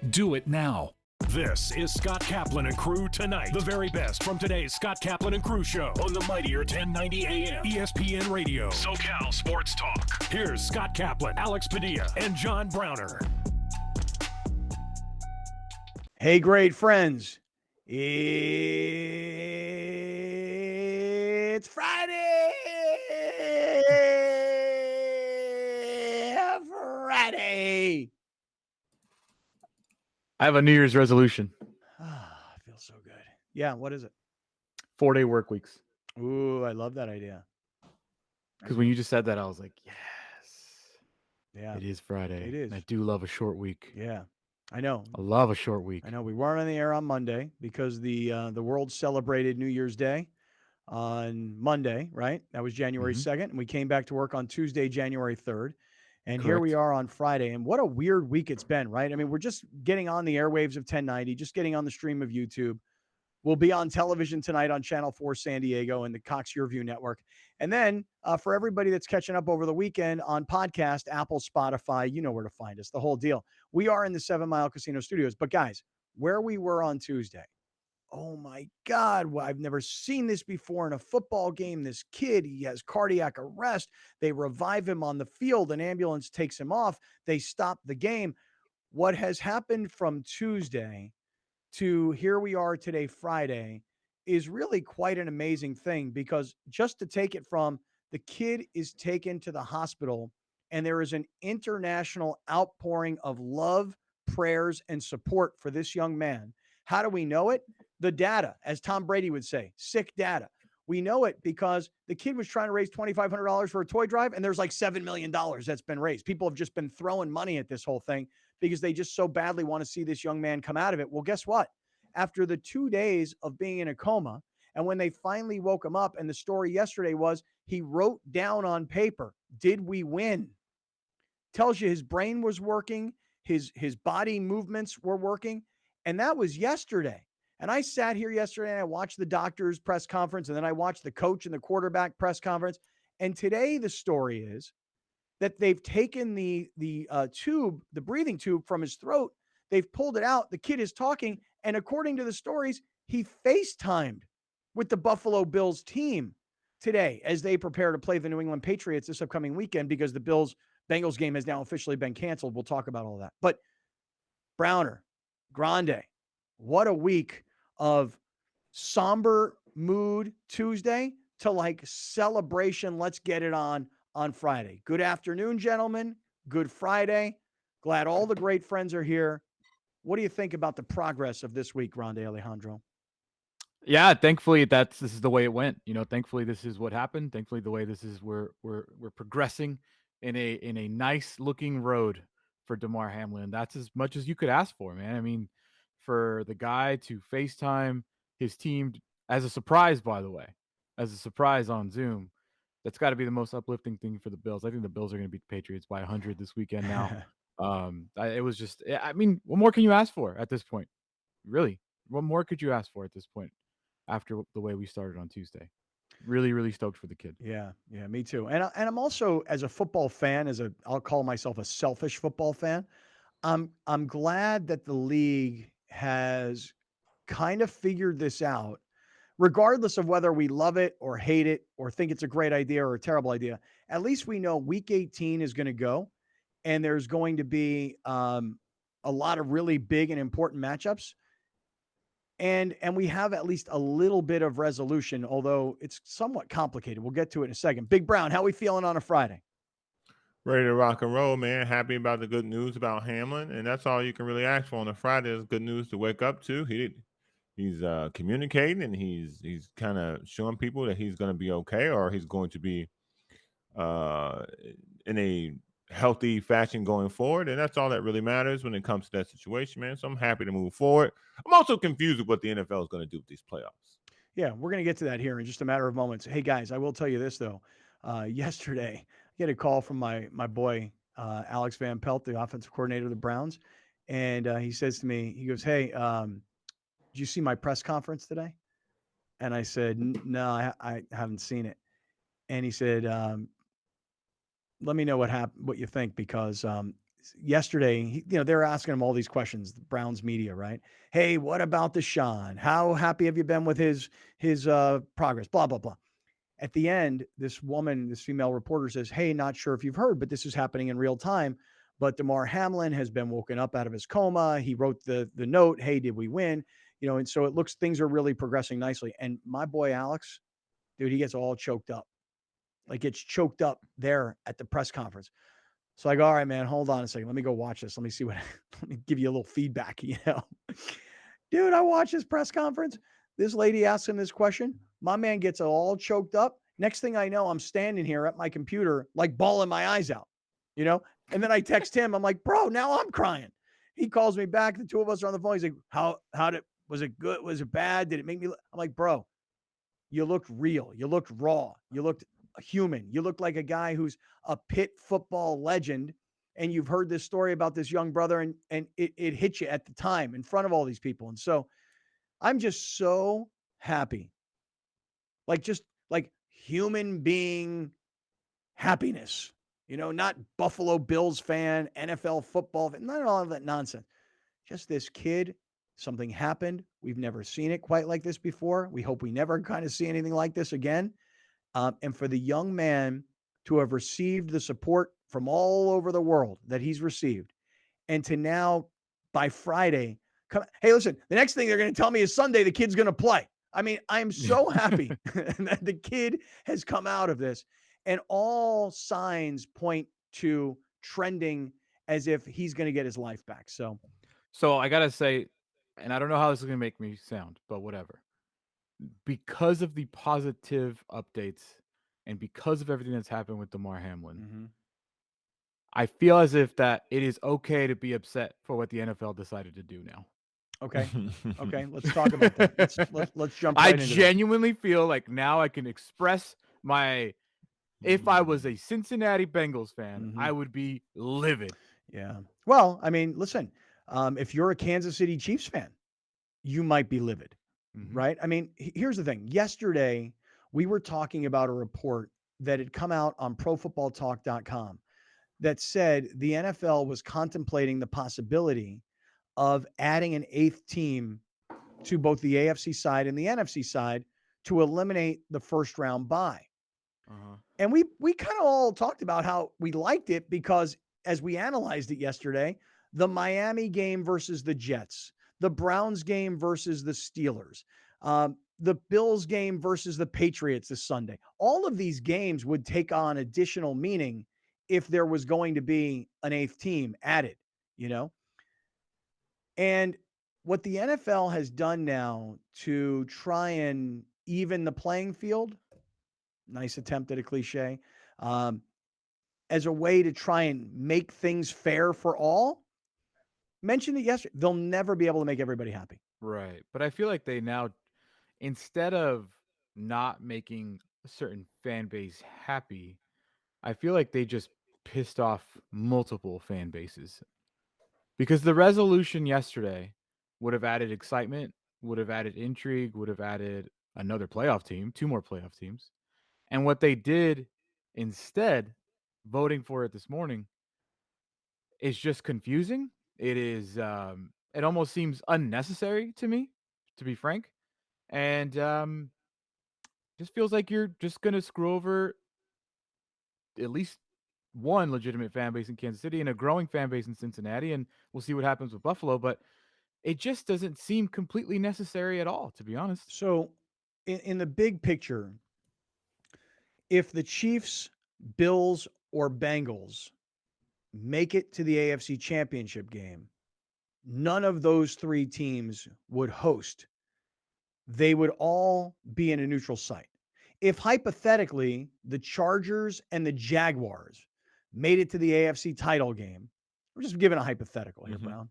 Do it now. This is Scott Kaplan and Crew Tonight. The very best from today's Scott Kaplan and Crew show on the mightier 1090 AM ESPN Radio. SoCal Sports Talk. Here's Scott Kaplan, Alex Padilla, and John Browner. Hey, great friends. It's Friday. Friday. I have a New Year's resolution. I feel so good. Yeah, what is it? 4-day work weeks. Ooh, I love that idea. Because when you just said that, I was like, yes. Yeah. It is Friday. It is. I do love a short week. Yeah. I know. I love a short week. I know. We weren't on the air on Monday because the world celebrated New Year's Day on Monday, right? That was January 2nd. And we came back to work on Tuesday, January 3rd. And here we are on Friday. And what a weird week it's been, right? I mean, we're just getting on the airwaves of 1090, just getting on the stream of YouTube. We'll be on television tonight on Channel 4 San Diego and the Cox View Network. And then for everybody that's catching up over the weekend on podcast, Apple, Spotify, you know where to find us, the whole deal. We are in the 7 Mile Casino Studios. But guys, where we were on Tuesday, oh my God, well, I've never seen this before in a football game. This kid, he has cardiac arrest. They revive him on the field. An ambulance takes him off. They stop the game. What has happened from Tuesday to here we are today, Friday, is really quite an amazing thing, because just to take it from the kid is taken to the hospital and there is an international outpouring of love, prayers, and support for this young man. How do we know it? The data, as Tom Brady would say, sick data. We know it because the kid was trying to raise $2,500 for a toy drive, and there's like $7 million that's been raised. People have just been throwing money at this whole thing because they just so badly want to see this young man come out of it. Well, guess what? After the 2 days of being in a coma, and when they finally woke him up, and the story yesterday was he wrote down on paper, did we win? Tells you his brain was working, his body movements were working, and that was yesterday. And I sat here yesterday and I watched the doctor's press conference, and then I watched the coach and the quarterback press conference. And today the story is that they've taken the tube, the breathing tube from his throat. They've pulled it out. The kid is talking. And according to the stories, he FaceTimed with the Buffalo Bills team today as they prepare to play the New England Patriots this upcoming weekend, because the Bengals game has now officially been canceled. We'll talk about all that. But Browner, Grande, what a week of somber mood Tuesday to like celebration. Let's get it on Friday. Good afternoon, gentlemen. Good Friday. Glad all the great friends are here. What do you think about the progress of this week, Grande Alejandro? Yeah, thankfully this is the way it went. Thankfully this is what happened. Thankfully the way this is we're progressing in a nice looking road for Damar Hamlin. That's as much as you could ask for, man. I mean, for the guy to FaceTime his team as a surprise, by the way, as a surprise on Zoom, that's got to be the most uplifting thing for the Bills. I think the Bills are going to beat the Patriots by 100 this weekend now. It was just, I mean, what more can you ask for at this point? Really, what more could you ask for at this point after the way we started on Tuesday? Really, really stoked for the kid. Yeah, me too. And I'm also, as a football fan, I'll call myself a selfish football fan. I'm glad that the league has kind of figured this out, regardless of whether we love it or hate it or think it's a great idea or a terrible idea. At least we know week 18 is going to go, and there's going to be a lot of really big and important matchups. And we have at least a little bit of resolution, although it's somewhat complicated. We'll get to it in a second. Big Brown, how are we feeling on a Friday? Ready to rock and roll, man. Happy about the good news about Hamlin, and that's all you can really ask for on a Friday is good news to wake up to. He's communicating, and he's kind of showing people that he's going to be okay, or he's going to be in a healthy fashion going forward, and that's all that really matters when it comes to that situation, man. So I'm happy to move forward. I'm also confused with what the NFL is going to do with these playoffs. Yeah, we're going to get to that here in just a matter of moments. Hey, guys, I will tell you this, though. Yesterday, I get a call from my boy, Alex Van Pelt, the offensive coordinator of the Browns, and he says to me, he goes, hey, did you see my press conference today? And I said, no, I haven't seen it. And he said, let me know what you think, because yesterday, they were asking him all these questions, the Browns media, right? Hey, what about Deshaun? How happy have you been with his progress? Blah, blah, blah. At the end, this female reporter says, hey, not sure if you've heard, but this is happening in real time. But Damar Hamlin has been woken up out of his coma. He wrote the note, hey, did we win? And so it looks things are really progressing nicely. And my boy Alex, dude, he gets all choked up. Like gets choked up there at the press conference. So I go, all right, man, hold on a second. Let me go watch this. Let me see let me give you a little feedback, Dude, I watch this press conference. This lady asks him this question. My man gets all choked up. Next thing I know, I'm standing here at my computer, like bawling my eyes out, And then I text him. I'm like, bro, now I'm crying. He calls me back. The two of us are on the phone. He's like, was it good? Was it bad? Did it make me? I'm like, bro, you looked real. You looked raw. You looked human. You looked like a guy who's a Pitt football legend. And you've heard this story about this young brother and it hit you at the time in front of all these people. And so I'm just so happy. Just like human being happiness, not Buffalo Bills fan, NFL football fan, not all of that nonsense. Just this kid, something happened. We've never seen it quite like this before. We hope we never kind of see anything like this again. And for the young man to have received the support from all over the world that he's received, and to now by Friday come, hey, listen, the next thing they're going to tell me is Sunday the kid's going to play. I mean, I'm so happy that the kid has come out of this, and all signs point to trending as if he's going to get his life back. So I got to say, and I don't know how this is going to make me sound, but whatever. Because of the positive updates and because of everything that's happened with Damar Hamlin, I feel as if that it is okay to be upset for what the NFL decided to do now. Okay. Let's talk about that. Let's jump right into genuinely feel like now I can express my. If I was a Cincinnati Bengals fan, I would be livid. Yeah. Well, I mean, listen, if you're a Kansas City Chiefs fan, you might be livid, right? I mean, here's the thing. Yesterday, we were talking about a report that had come out on profootballtalk.com that said the NFL was contemplating the possibility of adding an 8th team to both the AFC side and the NFC side to eliminate the first round bye. And we kind of all talked about how we liked it because as we analyzed it yesterday, the Miami game versus the Jets, the Browns game versus the Steelers, the Bills game versus the Patriots this Sunday, all of these games would take on additional meaning if there was going to be an 8th team added, And what the NFL has done now to try and even the playing field, nice attempt at a cliche, as a way to try and make things fair for all. Mentioned it yesterday. They'll never be able to make everybody happy. Right. But I feel like they now, instead of not making a certain fan base happy, I feel like they just pissed off multiple fan bases. Because the resolution yesterday would have added excitement, would have added intrigue, would have added another playoff team, 2 more playoff teams. And what they did instead, voting for it this morning, is just confusing. It is it almost seems unnecessary to me, to be frank. And just feels like you're just going to screw over at least one legitimate fan base in Kansas City and a growing fan base in Cincinnati, and we'll see what happens with Buffalo, but it just doesn't seem completely necessary at all, to be honest. So in the big picture, if the Chiefs, Bills, or Bengals make it to the AFC Championship game, none of those 3 teams would host. They would all be in a neutral site. If hypothetically the Chargers and the Jaguars made it to the AFC title game, we're just giving a hypothetical here, Brown.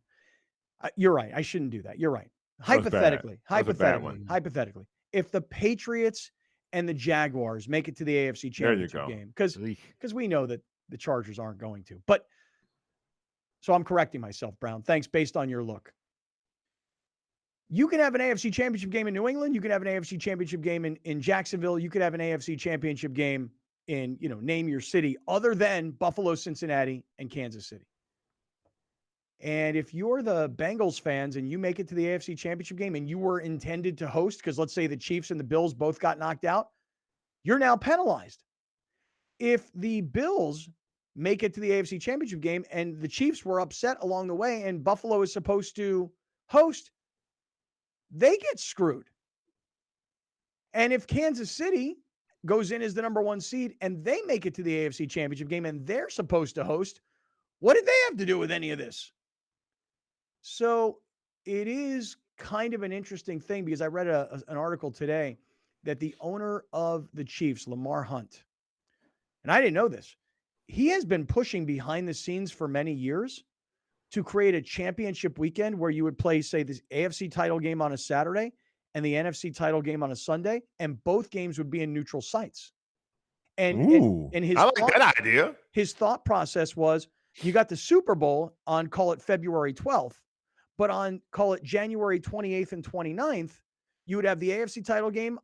You're right. I shouldn't do that. You're right. Hypothetically, if the Patriots and the Jaguars make it to the AFC Championship game, because we know that the Chargers aren't going to. But so I'm correcting myself, Brown. Thanks, based on your look. You can have an AFC Championship game in New England. You can have an AFC Championship game in Jacksonville. You could have an AFC Championship game in, name your city, other than Buffalo, Cincinnati, and Kansas City. And if you're the Bengals fans and you make it to the AFC Championship game and you were intended to host, because let's say the Chiefs and the Bills both got knocked out, you're now penalized. If the Bills make it to the AFC Championship game and the Chiefs were upset along the way and Buffalo is supposed to host, they get screwed. And if Kansas City goes in as the number 1 seed and they make it to the AFC Championship game and they're supposed to host, what did they have to do with any of this? So it is kind of an interesting thing because I read an article today that the owner of the Chiefs, Lamar Hunt, and I didn't know this, he has been pushing behind the scenes for many years to create a championship weekend where you would play, say, the AFC title game on a Saturday and the NFC title game on a Sunday, and both games would be in neutral sites. And his I like that idea. His thought process was, you got the Super Bowl on, call it February 12th, but on, call it January 28th and 29th, you would have the AFC title game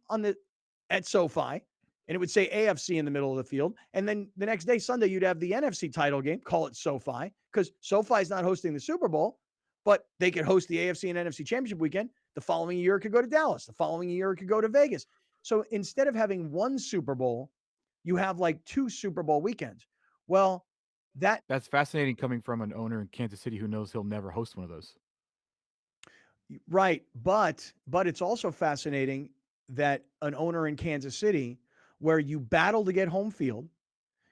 at SoFi, and it would say AFC in the middle of the field. And then the next day, Sunday, you'd have the NFC title game, call it SoFi, because SoFi is not hosting the Super Bowl, but they could host the AFC and NFC Championship weekend. The following year, it could go to Dallas. The following year, it could go to Vegas. So instead of having one Super Bowl, you have like 2 Super Bowl weekends. Well, that's fascinating coming from an owner in Kansas City who knows he'll never host one of those. Right. But it's also fascinating that an owner in Kansas City, where you battle to get home field,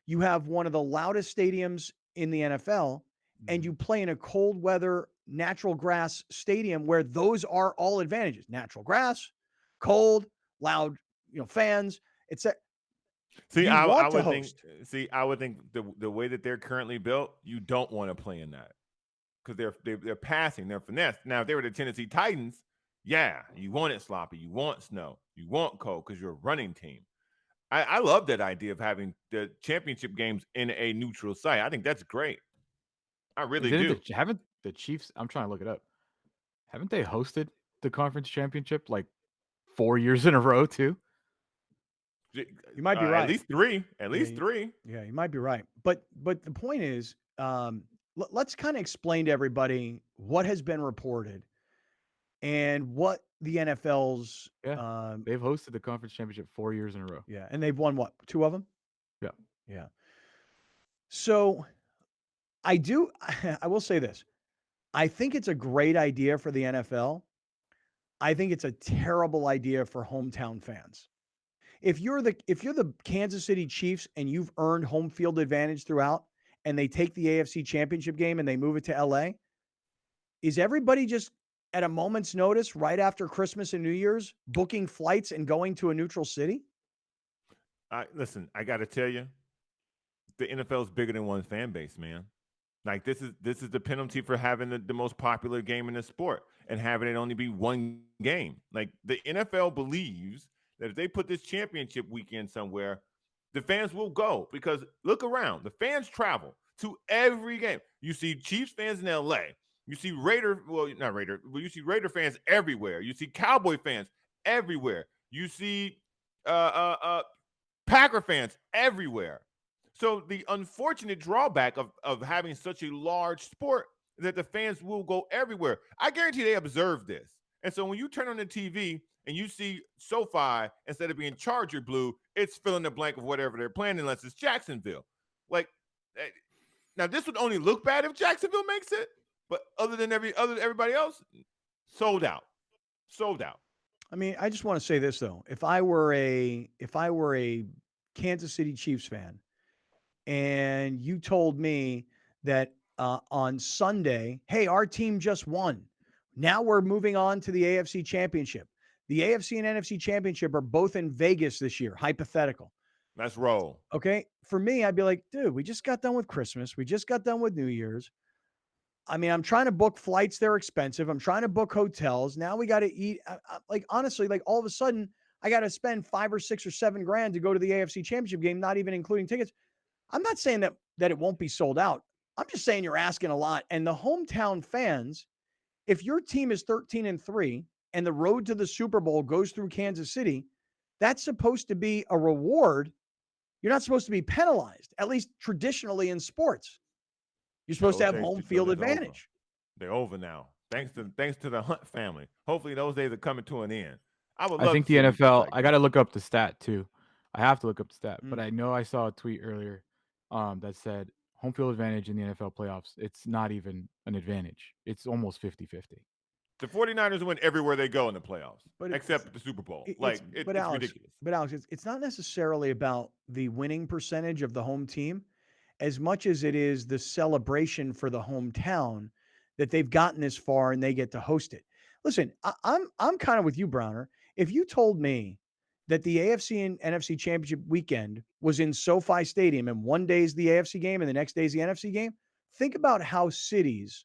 you have one of the loudest stadiums in the NFL, and you play in a cold weather, natural grass stadium where those are all advantages. Natural grass, cold, loud, fans, etc. I would think the way that they're currently built, you don't want to play in that because they're passing, they're finesse. Now, if they were the Tennessee Titans, yeah, you want it sloppy, you want snow, you want cold because you're a running team. I love that idea of having the championship games in a neutral site. I think that's great. I really do. Haven't the Chiefs? I'm trying to look it up. Haven't they hosted the conference championship like 4 years in a row too? You might be right. At least three. Yeah, you might be right. But the point is, let's kind of explain to everybody what has been reported and what the NFL's. They've hosted the conference championship 4 years in a row. Yeah, and they've won what? 2 of them? Yeah. So I will say this. I think it's a great idea for the NFL. I think it's a terrible idea for hometown fans. If you're the Kansas City Chiefs and you've earned home field advantage throughout, and they take the AFC Championship game and they move it to LA, is everybody just at a moment's notice right after Christmas and New Year's booking flights and going to a neutral city? Listen, I got to tell you, the NFL is bigger than one fan base, man. Like this is the penalty for having the most popular game in the sport and having it only be one game. Like the NFL believes that if they put this championship weekend somewhere, the fans will go because look around. The fans travel to every game. You see Chiefs fans in LA. You see you see Raider fans everywhere. You see Cowboy fans everywhere. You see Packer fans everywhere. So the unfortunate drawback of having such a large sport is that the fans will go everywhere. I guarantee they observe this. And so when you turn on the TV and you see SoFi, instead of being Charger blue, it's fill in the blank of whatever they're playing unless it's Jacksonville. Like, now this would only look bad if Jacksonville makes it, but other than everybody else, sold out. I mean, I just want to say this though. If I were a Kansas City Chiefs fan and you told me that on Sunday, hey, our team just won. Now we're moving on to the AFC Championship. The AFC and NFC Championship are both in Vegas this year, hypothetical. Let's roll. Okay. For me, I'd be like, dude, we just got done with Christmas. We just got done with New Year's. I mean, I'm trying to book flights. They're expensive. I'm trying to book hotels. Now we got to eat. Like, honestly, like all of a sudden, I got to spend $5 or $6 or $7 grand to go to the AFC Championship game, not even including tickets. I'm not saying that it won't be sold out. I'm just saying you're asking a lot. And the hometown fans, if your team is 13-3 and the road to the Super Bowl goes through Kansas City, that's supposed to be a reward. You're not supposed to be penalized, at least traditionally in sports. You're supposed to have home field advantage. They're over now. Thanks to the Hunt family. Hopefully those days are coming to an end. I would I love think to the see a neutral NFL. site I game. got to look up the stat too. I have to look up the stat, but Mm. I know I saw a tweet earlier, that said home field advantage in the NFL playoffs. It's not even an advantage. It's almost 50-50. The 49ers win everywhere they go in the playoffs, But except the Super Bowl. it's Like but it's Alex, ridiculous. it's not necessarily about the winning percentage of the home team as much as it is the celebration for the hometown that they've gotten this far and they get to host it. Listen, I'm kind of with you, Browner. If you told me that the AFC and NFC championship weekend was in SoFi Stadium and one day is the AFC game and the next day is the NFC game, think about how cities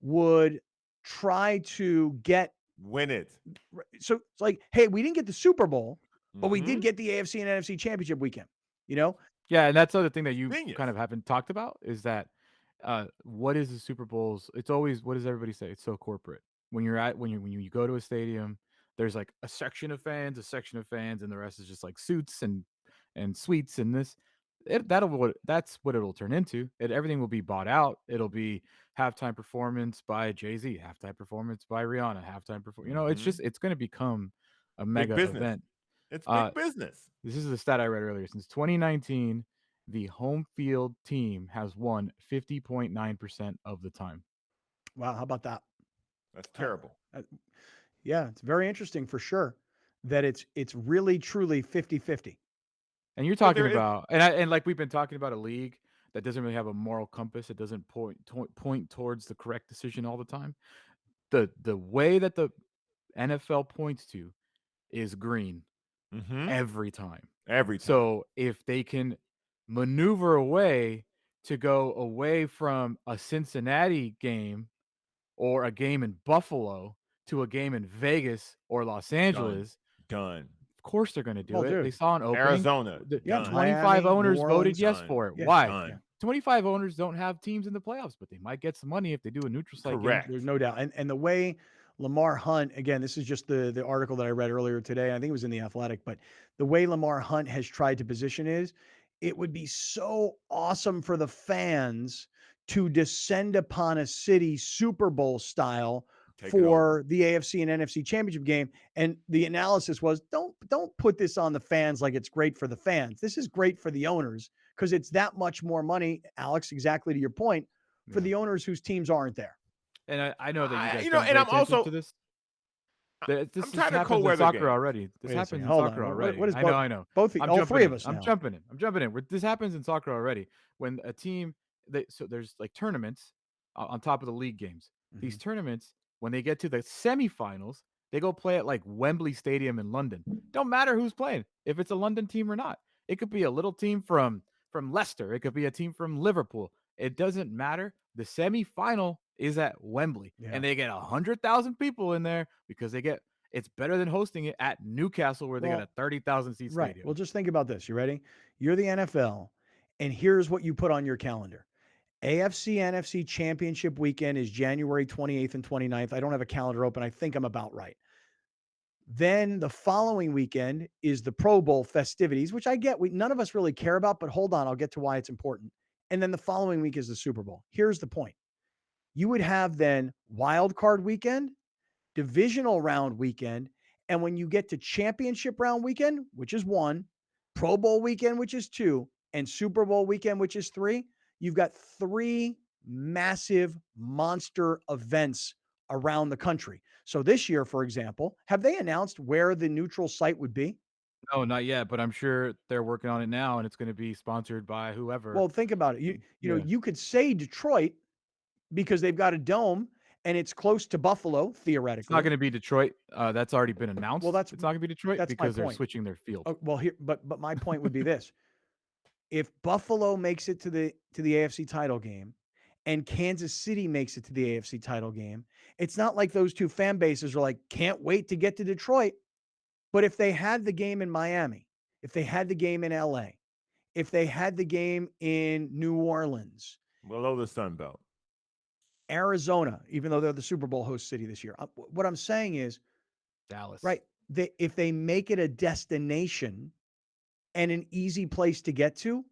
would try to get. Win it. So it's like, hey, we didn't get the Super Bowl, but we did Mm-hmm. get the AFC and NFC championship weekend. You know, Yeah, and that's the other thing that you Genius. kind of haven't talked about is that what is the Super Bowls? It's always, what does everybody say? It's so corporate. When you go to a stadium, there's like a section of fans, and the rest is just like suits and suites and this. That's what it'll turn into. Everything will be bought out. It'll be halftime performance by Jay-Z, halftime performance by Rihanna, halftime performance. Mm-hmm. It's going to become a Big mega business. event. It's Uh, big business. this is the stat I read earlier. Since 2019, the home field team has won 50.9% of the time. wow, how about that? That's Uh, terrible. yeah, it's very interesting for sure that it's really truly 50-50. And you're But talking there is about, and like we've been talking about, a league that doesn't really have a moral compass. It doesn't point towards the correct decision all the time. The way that the NFL points to is green mm-hmm. every time. Every time. So if they can maneuver away to go away from a Cincinnati game or a game in Buffalo to a game in Vegas or Los Done. Angeles, Done. of course they're going to do Well, it. They dude, saw an opening. Arizona. The yeah, Done. 25 Miami, New owners voted Orleans, yes Done. for it. yeah, Why? yeah. Done. 25 owners don't have teams in the playoffs, but they might get some money if they do a neutral site game. Correct. There's no doubt. And the way Lamar Hunt, again, this is just the article that I read earlier today. I think it was in the Athletic, but the way Lamar Hunt has tried to position is it would be so awesome for the fans to descend upon a city Super Bowl style Take it over. for the AFC and NFC championship game. And the analysis was don't put this on the fans like it's great for the fans. This is great for the owners because it's that much more money, Alex, exactly to your point, for Yeah. the owners whose teams aren't there. And I know that you guys You don't know, and pay I'm attention also to this. I'm This tired of happens cold in weather soccer games. already. This Wait a happens second. in Hold soccer on. already. What is I both? know. I know. Both, I'm all jumping three in. of us I'm now. jumping in. I'm jumping in. This happens in soccer already. When a team, so there's like tournaments on top of the league games. These Mhm. tournaments, when they get to the semifinals, they go play at like Wembley Stadium in London. Don't matter who's playing, if it's a London team or not. It could be a little team from Leicester. It could be a team from Liverpool. It doesn't matter. The semifinal is at Wembley, Yeah. and they get 100,000 people in there because it's better than hosting it at Newcastle, where they got a 30,000 seat Right. stadium. Well, just think about this. You ready? You're the NFL, and here's what you put on your calendar. AFC NFC Championship weekend is January 28th and 29th. I don't have a calendar open. I think I'm about right. Then the following weekend is the Pro Bowl festivities, which I get none of us really care about, but hold on, I'll get to why it's important. And then the following week is the Super Bowl. Here's the point. You would have then wild card weekend, divisional round weekend, and when you get to championship round weekend, which is 1, Pro Bowl weekend, which is 2, and Super Bowl weekend, which is 3, you've got 3 massive monster events around the country. So this year, for example, have they announced where the neutral site would be? No, not yet, but I'm sure they're working on it now, and it's going to be sponsored by whoever. Well, think about it. You know, Yeah. you could say Detroit because they've got a dome and it's close to Buffalo, It's not theoretically. going to be Detroit. That's already been announced. Well, It's not going to be Detroit that's my because they're point. switching their field. Oh, well, here, but my point would be this: if Buffalo makes it to the AFC title game, and Kansas City makes it to the AFC title game, it's not like those two fan bases are like, can't wait to get to Detroit. But if they had the game in Miami, if they had the game in LA, if they had the game in New Orleans, below the Sun Belt. Arizona, even though they're the Super Bowl host city this year, what I'm saying is, Dallas. right, if they make it a destination and an easy place to get to,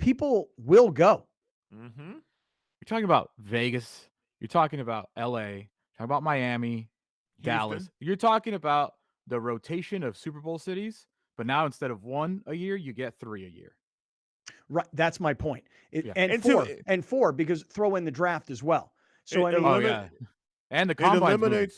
people will go. Mm-hmm. You're talking about Vegas. You're talking about LA, talking about Miami, Dallas. Houston. You're talking about the rotation of Super Bowl cities, but now instead of 1 a year, you get 3 a year. Right. That's my point. Yeah. And four, because throw in the draft as well. So I mean, Oh yeah, and the combine's moving.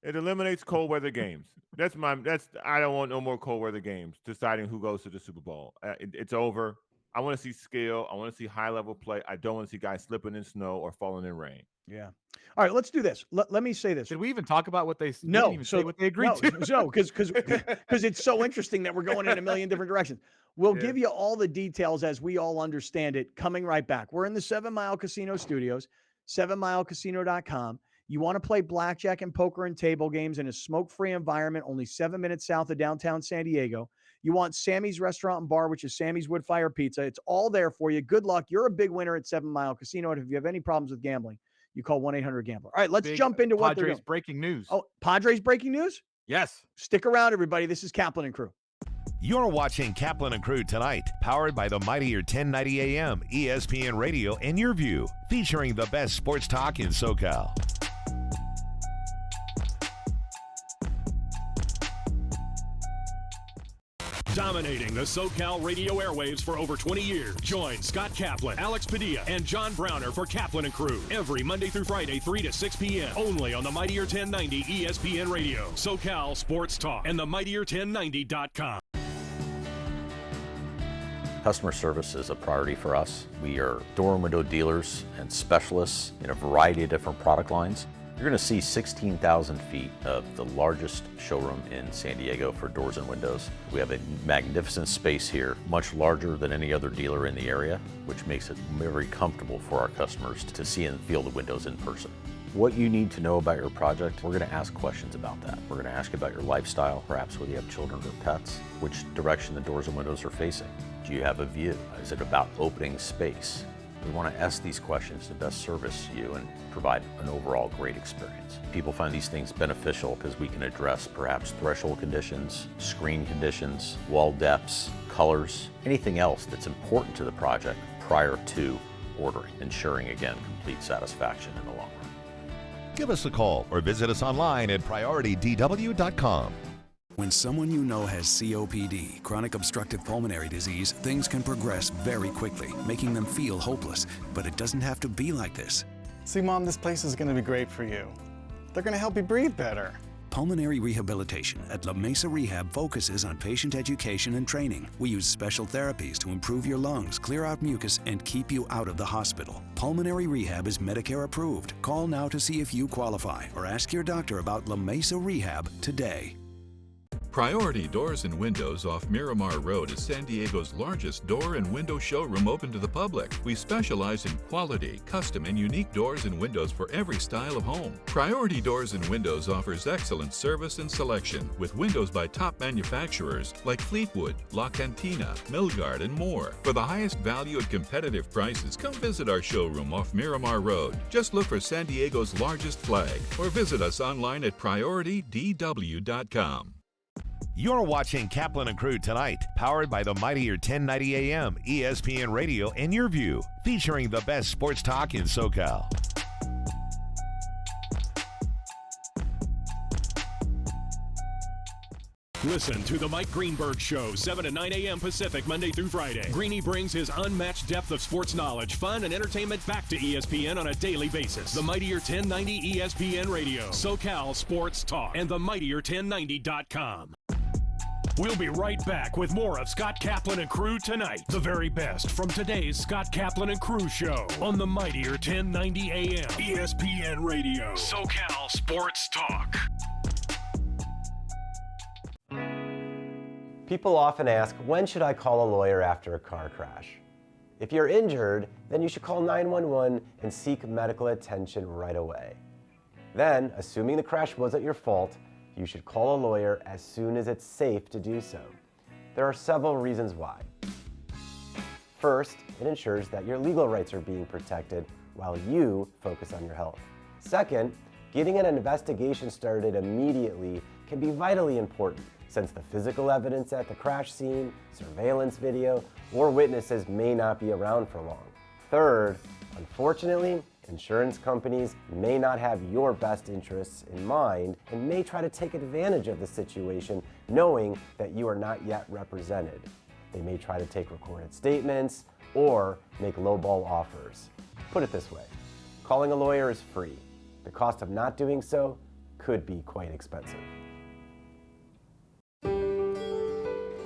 It eliminates cold weather games. I don't want no more cold weather games deciding who goes to the Super Bowl. It's over. I want to see skill. I want to see high level play. I don't want to see guys slipping in snow or falling in rain. Yeah. All right, let's do this. Let me say this. Did we even talk about what they? No. We didn't even say what they agreed to. No, because it's so interesting that we're going in a million different directions. We'll give you all the details as we all understand it. Coming right back. We're in the 7 Mile Casino studios. 7milecasino.com. You want to play blackjack and poker and table games in a smoke-free environment only 7 minutes south of downtown San Diego. You want Sammy's Restaurant and Bar, which is Sammy's Wood Fire Pizza. It's all there for you. Good luck. You're a big winner at 7 Mile Casino. And if you have any problems with gambling, you call 1-800-GAMBLER. All right, let's jump into what they're doing. Padres breaking news. Oh, Padres breaking news? Yes. Stick around, everybody. This is Kaplan and Crew. You're watching Kaplan and Crew tonight, powered by the mightier 1090 AM, ESPN Radio, and Your View, featuring the best sports talk in SoCal. Dominating the SoCal radio airwaves for over 20 years. Join Scott Kaplan, Alex Padilla, and John Browner for Kaplan and Crew every Monday through Friday, 3 to 6 p.m. only on the mightier 1090 ESPN Radio, SoCal Sports Talk, and the mightier1090.com. Customer service is a priority for us. We are door and window dealers and specialists in a variety of different product lines. You're going to see 16,000 feet of the largest showroom in San Diego for doors and windows. We have a magnificent space here, much larger than any other dealer in the area, which makes it very comfortable for our customers to see and feel the windows in person. What you need to know about your project, we're going to ask questions about that. We're going to ask about your lifestyle, perhaps whether you have children or pets, which direction the doors and windows are facing. Do you have a view? Is it about opening space? We want to ask these questions to best service you and provide an overall great experience. People find these things beneficial because we can address perhaps threshold conditions, screen conditions, wall depths, colors, anything else that's important to the project prior to ordering, ensuring, again, complete satisfaction in the long run. Give us a call or visit us online at PriorityDW.com. When someone you know has COPD, chronic obstructive pulmonary disease, things can progress very quickly, making them feel hopeless. But it doesn't have to be like this. See, Mom, this place is going to be great for you. They're going to help you breathe better. Pulmonary rehabilitation at La Mesa Rehab focuses on patient education and training. We use special therapies to improve your lungs, clear out mucus, and keep you out of the hospital. Pulmonary Rehab is Medicare approved. Call now to see if you qualify or ask your doctor about La Mesa Rehab today. Priority Doors and Windows off Miramar Road is San Diego's largest door and window showroom open to the public. We specialize in quality, custom, and unique doors and windows for every style of home. Priority Doors and Windows offers excellent service and selection with windows by top manufacturers like Fleetwood, La Cantina, Milgard, and more. For the highest value at competitive prices, come visit our showroom off Miramar Road. Just look for San Diego's largest flag or visit us online at PriorityDW.com. You're watching Kaplan and Crew tonight, powered by the mightier 1090 AM, ESPN Radio, and Your View, featuring the best sports talk in SoCal. Listen to the Mike Greenberg Show, 7 to 9 a.m. Pacific, Monday through Friday. Greeny brings his unmatched depth of sports knowledge, fun, and entertainment back to ESPN on a daily basis. The mightier 1090 ESPN Radio, SoCal Sports Talk, and the mightier1090.com. We'll be right back with more of Scott Kaplan and Crew tonight. The very best from today's Scott Kaplan and Crew Show on the mightier 1090 AM, ESPN Radio, SoCal Sports Talk. People often ask, when should I call a lawyer after a car crash? If you're injured, then you should call 911 and seek medical attention right away. Then, assuming the crash wasn't your fault, you should call a lawyer as soon as it's safe to do so. There are several reasons why. First, it ensures that your legal rights are being protected while you focus on your health. Second, getting an investigation started immediately can be vitally important, since the physical evidence at the crash scene, surveillance video, or witnesses may not be around for long. Third, unfortunately, Insurance companies may not have your best interests in mind and may try to take advantage of the situation knowing that you are not yet represented. They may try to take recorded statements or make lowball offers. Put it this way, calling a lawyer is free. The cost of not doing so could be quite expensive.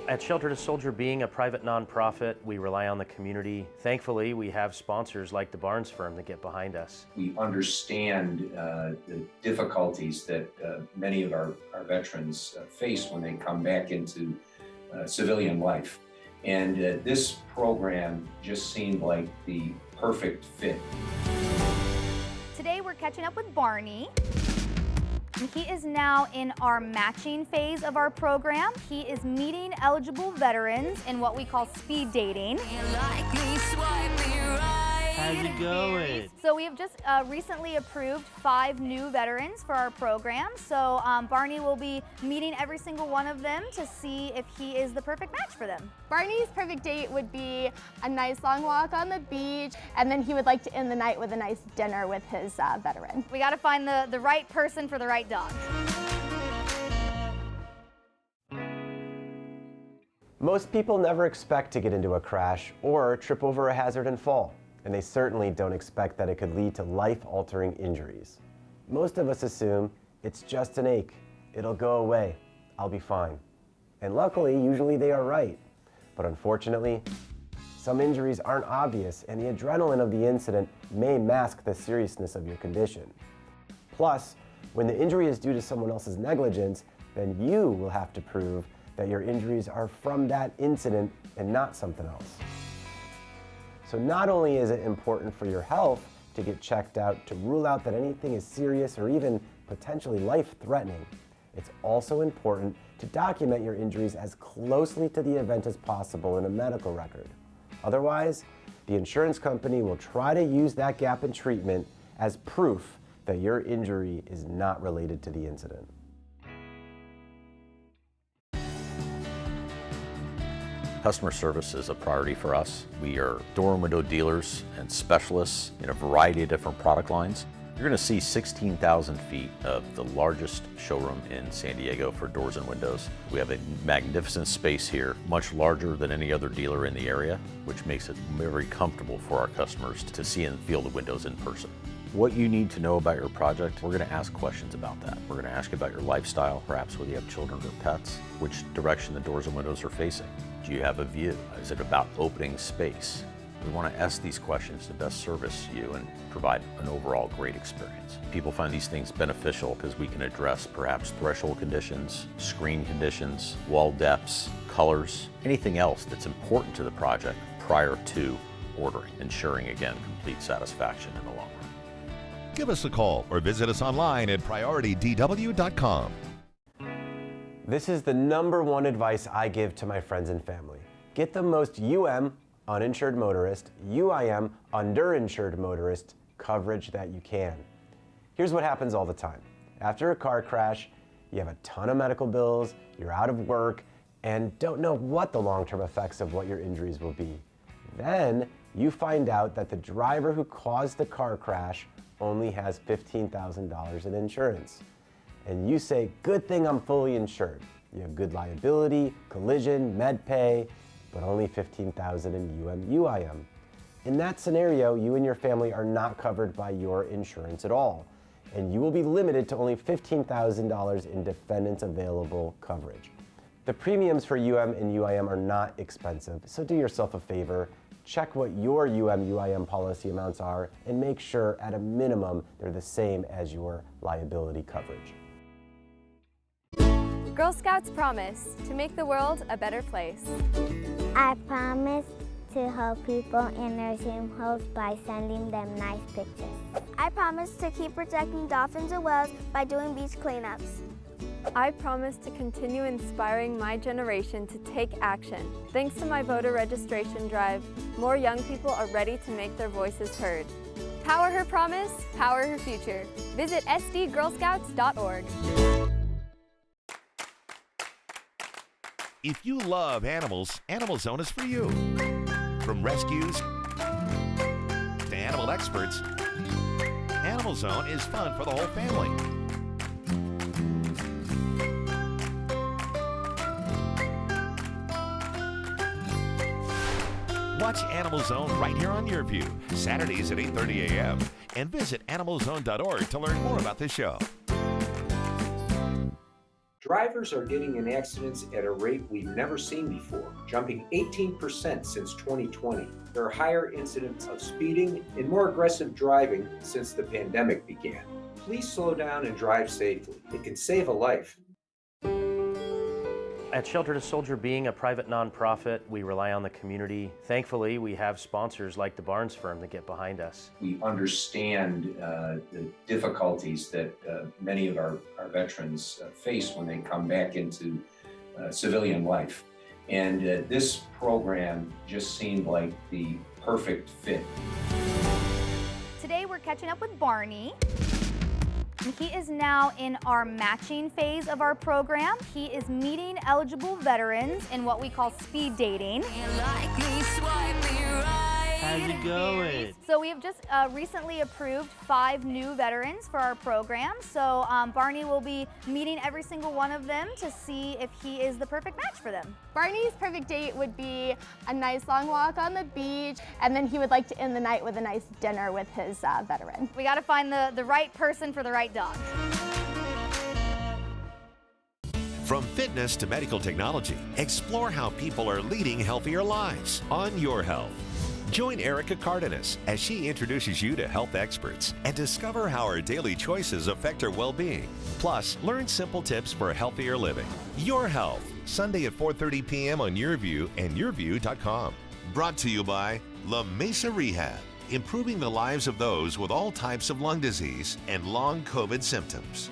At Shelter to Soldier, being a private nonprofit, we rely on the community. Thankfully, we have sponsors like the Barnes firm that get behind us. We understand the difficulties that many of our veterans face when they come back into civilian life. And this program just seemed like the perfect fit. Today we're catching up with Barney. He is now in our matching phase of our program. He is meeting eligible veterans in what we call speed dating. How's it going? So we have just recently approved 5 new veterans for our program. So Barney will be meeting every single one of them to see if he is the perfect match for them. Barney's perfect date would be a nice long walk on the beach, and then he would like to end the night with a nice dinner with his veteran. We got to find the right person for the right dog. Most people never expect to get into a crash or trip over a hazard and fall, and they certainly don't expect that it could lead to life-altering injuries. Most of us assume it's just an ache, it'll go away, I'll be fine. And luckily, usually they are right. But unfortunately, some injuries aren't obvious, and the adrenaline of the incident may mask the seriousness of your condition. Plus, when the injury is due to someone else's negligence, then you will have to prove that your injuries are from that incident and not something else. So not only is it important for your health to get checked out to rule out that anything is serious or even potentially life-threatening, it's also important to document your injuries as closely to the event as possible in a medical record. Otherwise, the insurance company will try to use that gap in treatment as proof that your injury is not related to the incident. Customer service is a priority for us. We are door and window dealers and specialists in a variety of different product lines. You're going to see 16,000 feet of the largest showroom in San Diego for doors and windows. We have a magnificent space here, much larger than any other dealer in the area, which makes it very comfortable for our customers to see and feel the windows in person. What you need to know about your project, we're going to ask questions about that. We're going to ask about your lifestyle, perhaps whether you have children or pets, which direction the doors and windows are facing. Do you have a view? Is it about opening space? We want to ask these questions to best service you and provide an overall great experience. People find these things beneficial because we can address perhaps threshold conditions, screen conditions, wall depths, colors, anything else that's important to the project prior to ordering, ensuring, again, complete satisfaction in the long run. Give us a call or visit us online at PriorityDW.com. This is the #1 advice I give to my friends and family. Get the most uninsured motorist, UIM, underinsured motorist coverage that you can. Here's what happens all the time. After a car crash, you have a ton of medical bills, you're out of work, and don't know what the long-term effects of what your injuries will be. Then you find out that the driver who caused the car crash only has $15,000 in insurance. And you say, good thing I'm fully insured. You have good liability, collision, med pay, but only $15,000 in UIM. In that scenario, you and your family are not covered by your insurance at all, and you will be limited to only $15,000 in defendants available coverage. The premiums for and UIM are not expensive, so do yourself a favor, check what your UIM policy amounts are, and make sure at a minimum they're the same as your liability coverage. Girl Scouts promise to make the world a better place. I promise to help people in nursing homes by sending them nice pictures. I promise to keep protecting dolphins and whales by doing beach cleanups. I promise to continue inspiring my generation to take action. Thanks to my voter registration drive, more young people are ready to make their voices heard. Power her promise, power her future. Visit sdgirlscouts.org. If you love animals, Animal Zone is for you. From rescues to animal experts, Animal Zone is fun for the whole family. Watch Animal Zone right here on your view, Saturdays at 8:30 a.m. And visit animalzone.org to learn more about the show. Drivers are getting in accidents at a rate we've never seen before, jumping 18% since 2020. There are higher incidents of speeding and more aggressive driving since the pandemic began. Please slow down and drive safely. It can save a life. At Shelter to Soldier, being a private nonprofit, we rely on the community. Thankfully, we have sponsors like the Barnes firm that get behind us. We understand the difficulties that many of our veterans face when they come back into civilian life. And this program just seemed like the perfect fit. Today we're catching up with Barney. He is now in our matching phase of our program. He is meeting eligible veterans in what we call speed dating. How's it going? So we have just recently approved 5 new veterans for our program. So Barney will be meeting every single one of them to see if he is the perfect match for them. Barney's perfect date would be a nice long walk on the beach, and then he would like to end the night with a nice dinner with his veteran. We got to find the right person for the right dog. From fitness to medical technology, explore how people are leading healthier lives on Your Health. Join Erica Cardenas as she introduces you to health experts and discover how our daily choices affect our well-being. Plus, learn simple tips for healthier living. Your Health, Sunday at 4:30 p.m. on YourView and YourView.com. Brought to you by La Mesa Rehab, improving the lives of those with all types of lung disease and long COVID symptoms.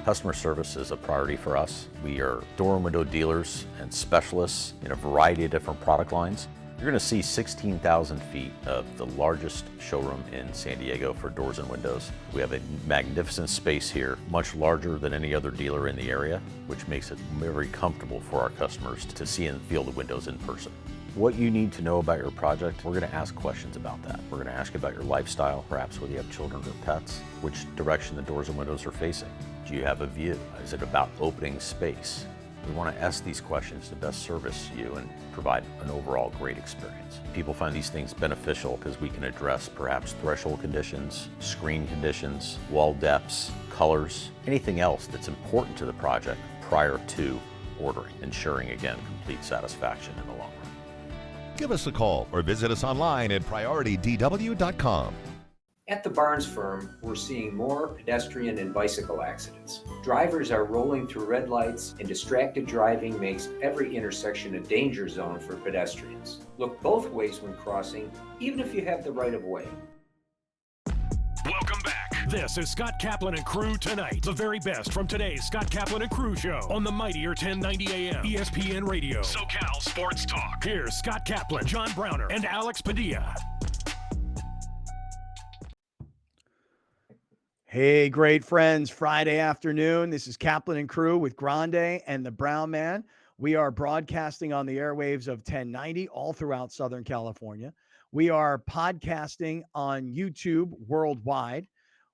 Customer service is a priority for us. We are door and window dealers and specialists in a variety of different product lines. You're going to see 16,000 feet of the largest showroom in San Diego for doors and windows. We have a magnificent space here, much larger than any other dealer in the area, which makes it very comfortable for our customers to see and feel the windows in person. What you need to know about your project, we're going to ask questions about that. We're going to ask you about your lifestyle, perhaps whether you have children or pets, which direction the doors and windows are facing. Do you have a view? Is it about opening space? We want to ask these questions to best service you and provide an overall great experience. People find these things beneficial because we can address perhaps threshold conditions, screen conditions, wall depths, colors, anything else that's important to the project prior to ordering, ensuring, again, complete satisfaction in the long run. Give us a call or visit us online at PriorityDW.com. At the Barnes firm, we're seeing more pedestrian and bicycle accidents. Drivers are rolling through red lights, and distracted driving makes every intersection a danger zone for pedestrians. Look both ways when crossing, even if you have the right of way. Welcome back. This is Scott Kaplan and Crew Tonight. The very best from today's Scott Kaplan and Crew show on the mightier 1090 AM ESPN Radio. SoCal Sports Talk. Here's Scott Kaplan, John Browner, and Alex Padilla. Hey, great friends. Friday afternoon. This is Kaplan and Crew with Grande and the Brown Man. We are broadcasting on the airwaves of 1090 all throughout Southern California. We are podcasting on YouTube worldwide.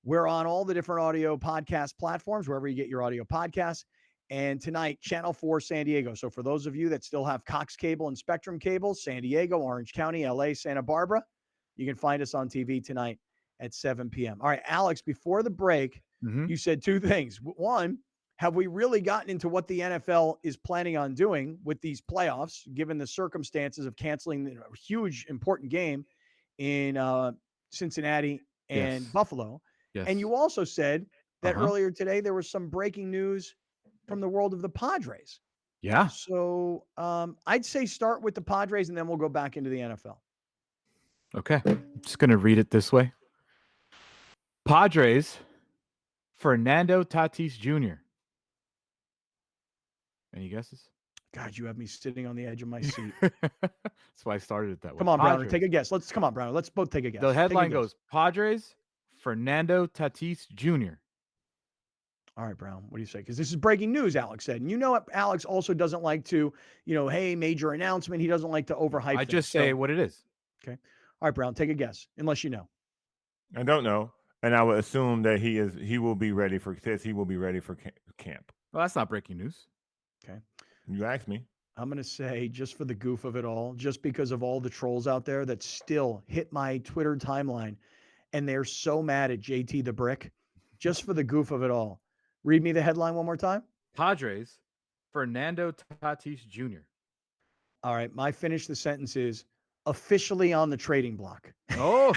We're on all the different audio podcast platforms, wherever you get your audio podcasts. And tonight, Channel 4 San Diego. So for those of you that still have Cox Cable and Spectrum Cable, San Diego, Orange County, LA, Santa Barbara, you can find us on TV tonight at 7 p.m. All right, Alex, before the break, you said 2 things. One, have we really gotten into what the NFL is planning on doing with these playoffs, given the circumstances of canceling a huge, important game in Cincinnati and Buffalo? Yes. And you also said that earlier today there was some breaking news from the world of the Padres. Yeah. So I'd say start with the Padres, and then we'll go back into the NFL. Okay. I'm just going to read it this way. Padres, Fernando Tatis Jr. Any guesses? God, you have me sitting on the edge of my seat. That's why I started it that way. Come on, Browner, Padres. take a guess. Come on, Browner. Let's both take a guess. The headline Take a guess. goes, Padres, Fernando Tatis Jr. All right, Brown, what do you say? Because this is breaking news, Alex said. And you know what? Alex also doesn't like to, hey, major announcement. He doesn't like to overhype I things. just say what it is. Okay. All right, Brown, take a guess, unless you know. I don't know, and I would assume that he will be ready for camp. Well, that's not breaking news. Okay. You asked me. I'm going to say, just for the goof of it all, just because of all the trolls out there that still hit my Twitter timeline, and they're so mad at JT the Brick, just for the goof of it all. Read me the headline one more time. Padres, Fernando Tatis Jr. All right. My finish the sentence is officially on the trading block. Oh.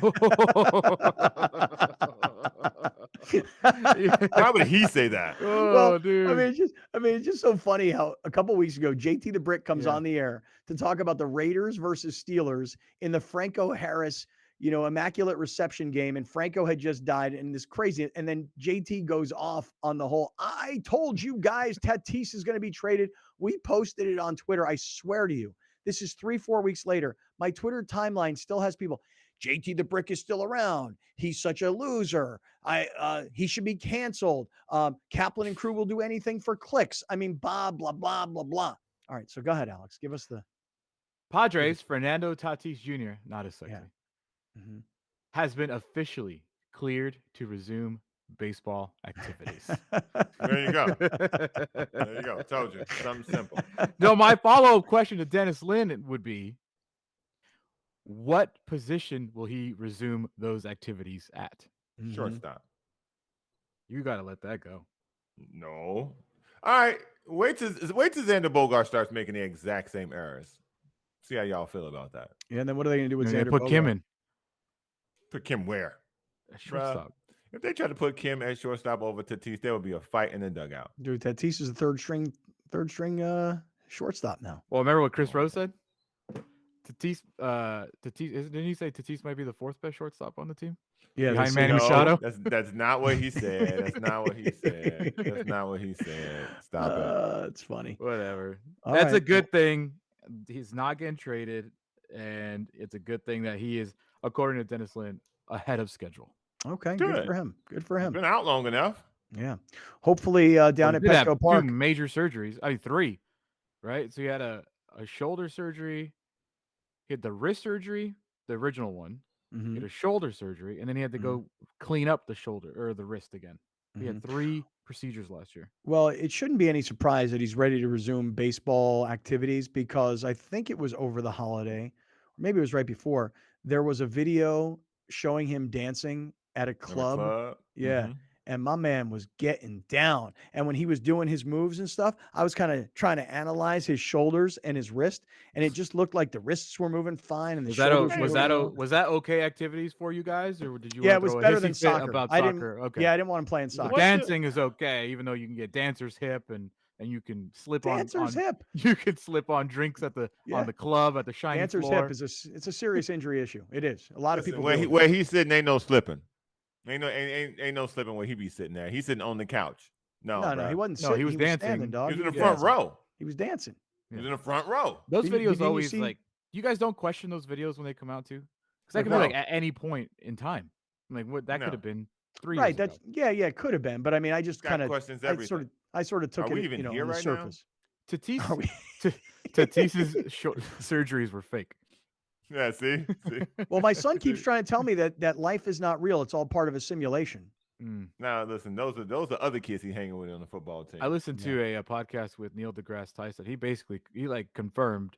Why would he say that? Well, dude. it's just so funny how a couple weeks ago, JT the Brick comes Yeah. on the air to talk about the Raiders versus Steelers in the Franco Harris, immaculate reception game. And Franco had just died and this crazy. And then JT goes off on the whole, I told you guys Tatis is going to be traded. We posted it on Twitter. I swear to you, this is 3-4 weeks later. My Twitter timeline still has people. JT the Brick is still around. He's such a loser. He should be canceled. Kaplan and crew will do anything for clicks. I mean, blah, blah, blah, blah, blah. All right. So go ahead, Alex. Give us the Padres, Fernando Tatis Jr., not as sexy, Mm-hmm. has been officially cleared to resume baseball activities. There you go. There you go. Told you. Something simple. No, my follow-up question to Dennis Lynn would be, what position will he resume those activities at? Shortstop. You got to let that go. No. All right. Wait till Xander Bogart starts making the exact same errors. See how y'all feel about that. Yeah, and then what are they going to do with Xander put Bogart? Kim in. Put Kim where? At shortstop. If they try to put Kim at shortstop over Tatis, there would be a fight in the dugout. Dude, Tatis is the third string shortstop now. Well, remember what Chris Rose said? Tatis, didn't he say Tatis might be the fourth best shortstop on the team? Yeah, behind Manny Machado. That's not what he said. That's not what he said. That's not what he said. Stop it. It's funny. Whatever. All That's a right. good thing. He's not getting traded, and it's a good thing that he is, according to Dennis Lynn, ahead of schedule. Okay, good for him. Good for him. Been out long enough. Yeah. Hopefully down at He did have Petco Park. 2 major surgeries. I mean, 3, right? So he had a shoulder surgery. He had the wrist surgery, the original one. He had a shoulder surgery, and then he had to go clean up the shoulder or the wrist again. He had 3 procedures last year. Well, it shouldn't be any surprise that he's ready to resume baseball activities because I think it was over the holiday, or maybe it was right before. There was a video showing him dancing at a club. Yeah. And my man was getting down. And when he was doing his moves and stuff, I was kind of trying to analyze his shoulders and his wrist, and it just looked like the wrists were moving fine and the shoulders Was that okay activities for you guys, or did you? Want Yeah, to it was throw a better hissy than fit soccer. About I didn't. soccer? Okay. Yeah, I didn't want him playing The soccer. dancing is okay, even though you can get dancer's hip and you can slip Dancer's on hip. You can slip on drinks at the on the club at the shiny Dancer's floor. hip is it's a serious injury issue. It is. A lot of people. Where he's sitting, ain't no slipping. Ain't no slipping where he be sitting there. He's sitting on the couch. No, he wasn't sitting. he was dancing. Standing, dog. He was in the front row. He was dancing. He was in the front row. Those videos didn't you always see- like you guys don't question those videos when they come out too, because that Like could be what? like at any point in time. Like what that No. could have been 3 Right. years That's ago. yeah. It could have been, but I mean, I just Guy kind of questions I everything. sort of took Are we it, even here on the right now? surface. Tatis, Tatis's surgeries were fake. Yeah, see? Well, my son keeps trying to tell me that life is not real. It's all part of a simulation. Now listen, those are other kids he hanging with on the football team. I listened to a podcast with Neil deGrasse Tyson. He like confirmed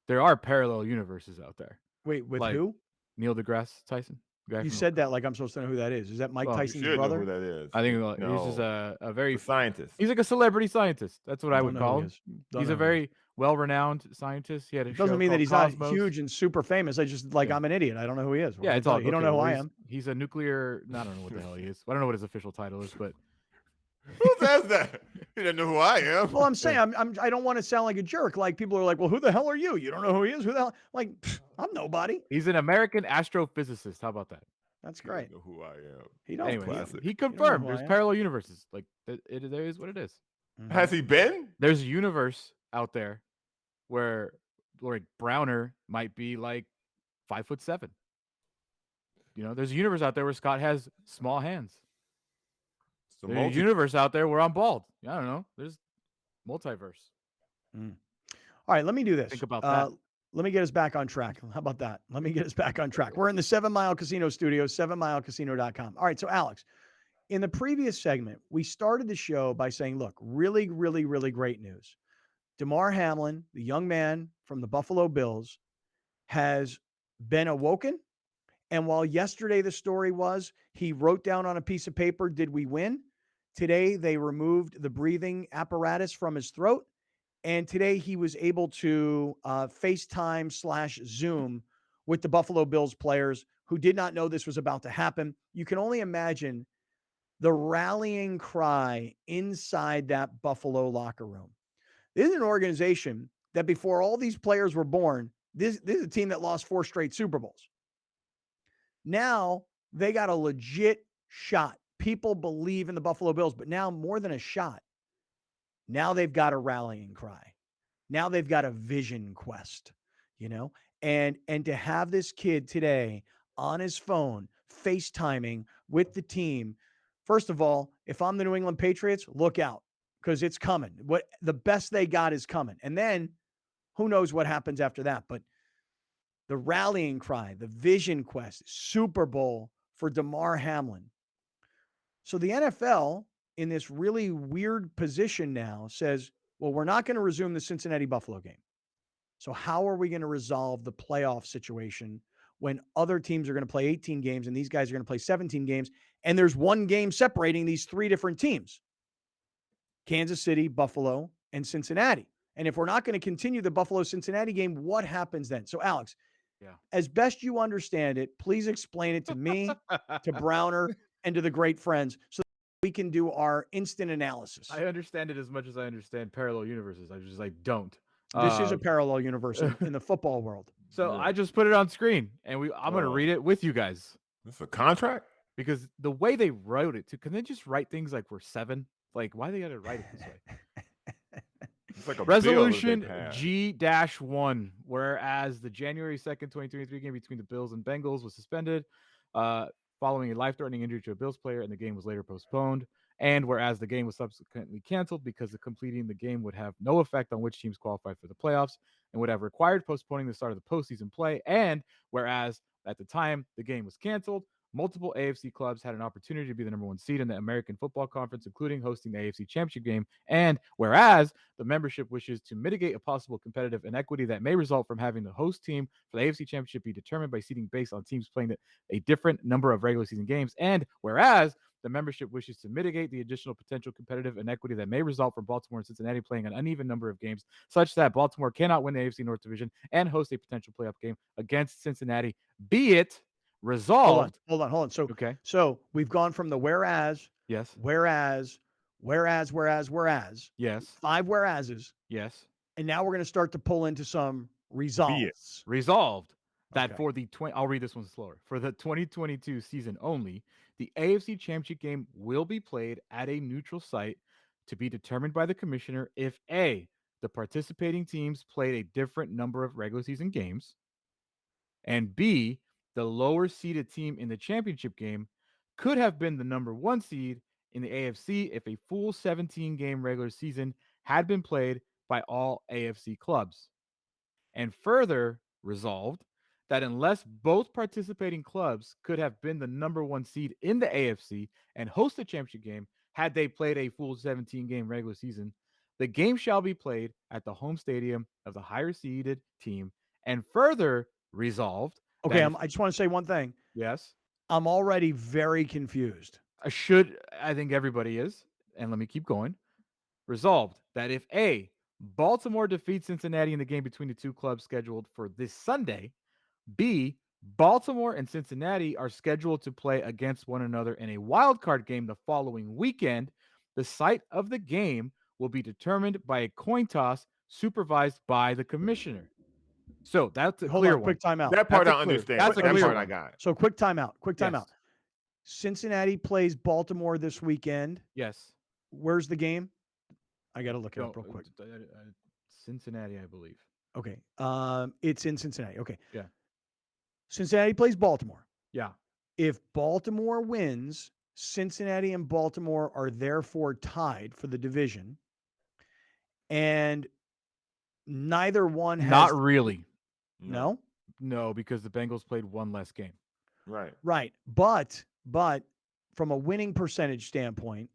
there are parallel universes out there. Wait, with Like, who? Neil deGrasse Tyson. guy You from- said that like I'm supposed to know who that is. Is that Mike Well, you Tyson's should know brother? who that is. I think No. he's just a very The scientist. He's like a celebrity scientist. That's what I Don't would know call who he him. is. Don't He's know a who he very well-renowned scientist. He had a It doesn't show mean that called he's Cosmos. not huge and super famous. I just like I'm an idiot. I don't know who he is. What Yeah, can I it's tell all. you? You don't okay, know who well, I he's- am. He's a nuclear. I don't know what the hell he is. I don't know what his official title is, but Who says that? He doesn't know who I am. Well, I'm saying I don't want to sound like a jerk. Like people are like, well, who the hell are you? You don't know who he is? Who the hell? Like, I'm nobody. he's an American astrophysicist. How about that? That's He doesn't great. know who I am. He don't. Anyway, Classic. he You don't know confirmed who I there's am. parallel universes. Like there is what it is. Has he been? There's a universe out there where like Browner might be like 5'7". You know, there's a universe out there where Scott has small hands. It's a There's a universe out there where I'm bald. I don't know. There's multiverse. All right, let me do this. Think about that. let me get us back on track. How about that? Let me get us back on track. We're in the 7 Mile Casino studio, 7milecasino.com. All right, so Alex, in the previous segment, we started the show by saying, look, really, really, really great news. Damar Hamlin, the young man from the Buffalo Bills, has been awoken. And while yesterday the story was he wrote down on a piece of paper, did we win? Today they removed the breathing apparatus from his throat. And today he was able to FaceTime / Zoom with the Buffalo Bills players who did not know this was about to happen. You can only imagine the rallying cry inside that Buffalo locker room. This is an organization that before all these players were born, this is a team that lost 4 straight Super Bowls. Now they got a legit shot. People believe in the Buffalo Bills, but now more than a shot. Now they've got a rallying cry. Now they've got a vision quest, and to have this kid today on his phone, FaceTiming with the team. First of all, if I'm the New England Patriots, look out because it's coming. What the best they got is coming. And then who knows what happens after that. But the rallying cry, the vision quest, Super Bowl for Damar Hamlin. So the NFL, in this really weird position now, says, well, we're not going to resume the Cincinnati-Buffalo game. So how are we going to resolve the playoff situation when other teams are going to play 18 games and these guys are going to play 17 games, and there's one game separating these 3 different teams? Kansas City, Buffalo, and Cincinnati. And if we're not going to continue the Buffalo-Cincinnati game, what happens then? So, Alex, as best you understand it, please explain it to me, to Browner, and to the great friends so that we can do our instant analysis. I understand it as much as I understand parallel universes. I don't. This is a parallel universe in the football world. So I just put it on screen, and I'm going to read it with you guys. This a contract? Because the way they wrote it, can they just write things like we're 7? Like, why they got to write it this way? It's like a Resolution G-1, whereas the January 2nd, 2023 game between the Bills and Bengals was suspended following a life-threatening injury to a Bills player, and the game was later postponed. And whereas the game was subsequently canceled because completing the game would have no effect on which teams qualified for the playoffs and would have required postponing the start of the postseason play. And whereas at the time the game was canceled, multiple AFC clubs had an opportunity to be the number 1 seed in the American Football Conference, including hosting the AFC Championship game. And whereas the membership wishes to mitigate a possible competitive inequity that may result from having the host team for the AFC Championship be determined by seeding based on teams playing a different number of regular season games. And whereas the membership wishes to mitigate the additional potential competitive inequity that may result from Baltimore and Cincinnati playing an uneven number of games, such that Baltimore cannot win the AFC North Division and host a potential playoff game against Cincinnati, be it resolved. Hold on. So, okay. So we've gone from the whereas, yes, whereas, yes, 5 whereases, yes, and now we're going to start to pull into some results. Resolved that for the I'll read this one slower. For the 2022 season only, the AFC Championship game will be played at a neutral site to be determined by the commissioner if A, the participating teams played a different number of regular season games, and B, the lower seeded team in the championship game could have been the number 1 seed in the AFC if a full 17-game regular season had been played by all AFC clubs. And further resolved that unless both participating clubs could have been the number 1 seed in the AFC and host the championship game had they played a full 17-game regular season, the game shall be played at the home stadium of the higher seeded team. And further resolved. Okay, I just want to say one thing. Yes. I'm already very confused. I think everybody is. And let me keep going. Resolved that if A, Baltimore defeats Cincinnati in the game between the 2 clubs scheduled for this Sunday, B, Baltimore and Cincinnati are scheduled to play against one another in a wild card game the following weekend, the site of the game will be determined by a coin toss supervised by the commissioner. So that's a clear one. Quick timeout. That part I understand. That's a that clear part one. I got. So quick timeout. Yes. Cincinnati plays Baltimore this weekend. Yes. Where's the game? I got to look it up real quick. Cincinnati, I believe. Okay. It's in Cincinnati. Okay. Yeah. Cincinnati plays Baltimore. Yeah. If Baltimore wins, Cincinnati and Baltimore are therefore tied for the division. And neither one has... Not really. No? No, because the Bengals played one less game. Right. Right. But from a winning percentage standpoint,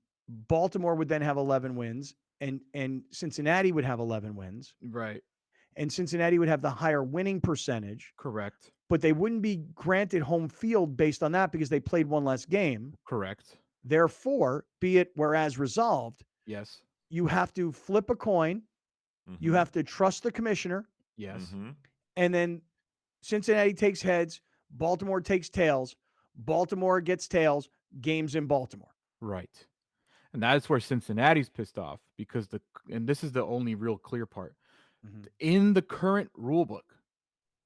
Baltimore would then have 11 wins and Cincinnati would have 11 wins. Right. And Cincinnati would have the higher winning percentage. Correct. But they wouldn't be granted home field based on that because they played one less game. Correct. Therefore, be it whereas resolved, Yes. you have to flip a coin. You have to trust the commissioner. Yes. And then Cincinnati takes heads, Baltimore takes tails, Baltimore gets tails, games in Baltimore. Right. And that's where Cincinnati's pissed off because and this is the only real clear part. In the current rule book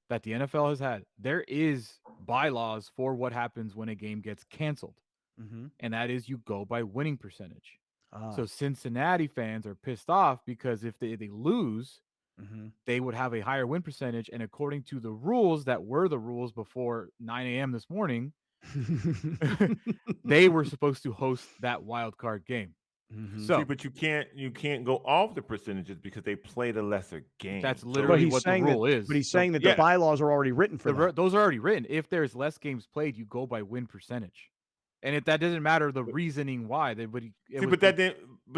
that the NFL has had, there is bylaws for what happens when a game gets canceled. And that is you go by winning percentage. So Cincinnati fans are pissed off because if they lose, they would have a higher win percentage. And according to the rules that were the rules before 9 a.m. this morning, they were supposed to host that wild card game. See, but you can't go off the percentages because they played a lesser game. That's literally what the rule is. But he's saying that the bylaws are already written for that. Those are already written. If there's less games played, you go by win percentage. And if that doesn't matter the reasoning why, but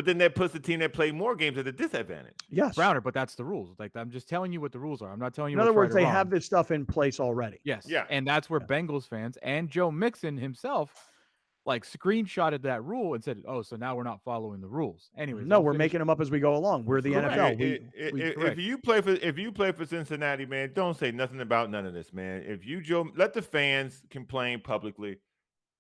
then that puts the team that played more games at a disadvantage. Yes, Browner, but that's the rules. Like I'm just telling you what the rules are. I'm not telling you. In other words, right they or have wrong. this stuff in place already. Yes, and that's where Bengals fans and Joe Mixon himself, like screenshotted that rule and said, "Oh, so now we're not following the rules." Anyways, No, we're making them up as we go along. We're the NFL. If you play for Cincinnati, man, don't say nothing about none of this, man. If you let the fans complain publicly.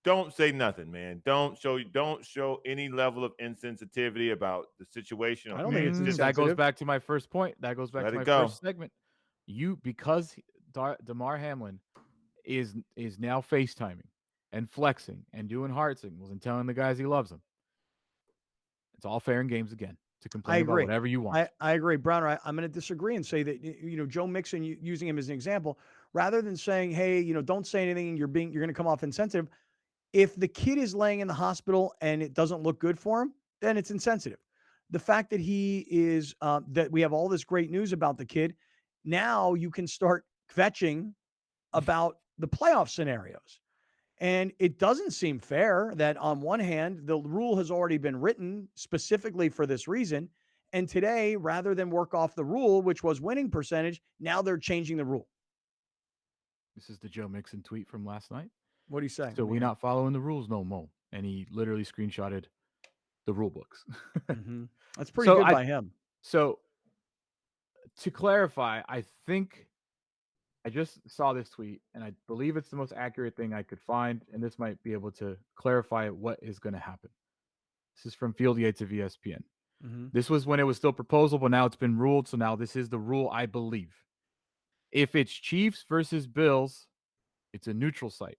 Don't say nothing, man. Don't show any level of insensitivity about the situation. I don't think it's that goes back to my first point. That goes back to my first segment. Because Damar Hamlin is now FaceTiming and flexing and doing heart signals and telling the guys he loves them. It's all fair and games again to complain about whatever you want. I agree, Browner. I'm going to disagree and say that Joe Mixon, using him as an example, rather than saying, "Hey, don't say anything. You're going to come off insensitive." If the kid is laying in the hospital and it doesn't look good for him, then it's insensitive. The fact that he is, that we have all this great news about the kid, now you can start kvetching about the playoff scenarios. And it doesn't seem fair that on one hand, the rule has already been written specifically for this reason. And today, rather than work off the rule, which was winning percentage, now they're changing the rule. This is the Joe Mixon tweet from last night. What do you say? So we're not following the rules no more. And he literally screenshotted the rule books. That's pretty good by him. So to clarify, I think I just saw this tweet and I believe it's the most accurate thing I could find. And this might be able to clarify what is going to happen. This is from Field Yates of ESPN. This was when it was still proposal, but now it's been ruled. So now this is the rule, I believe. If it's Chiefs versus Bills, it's a neutral site.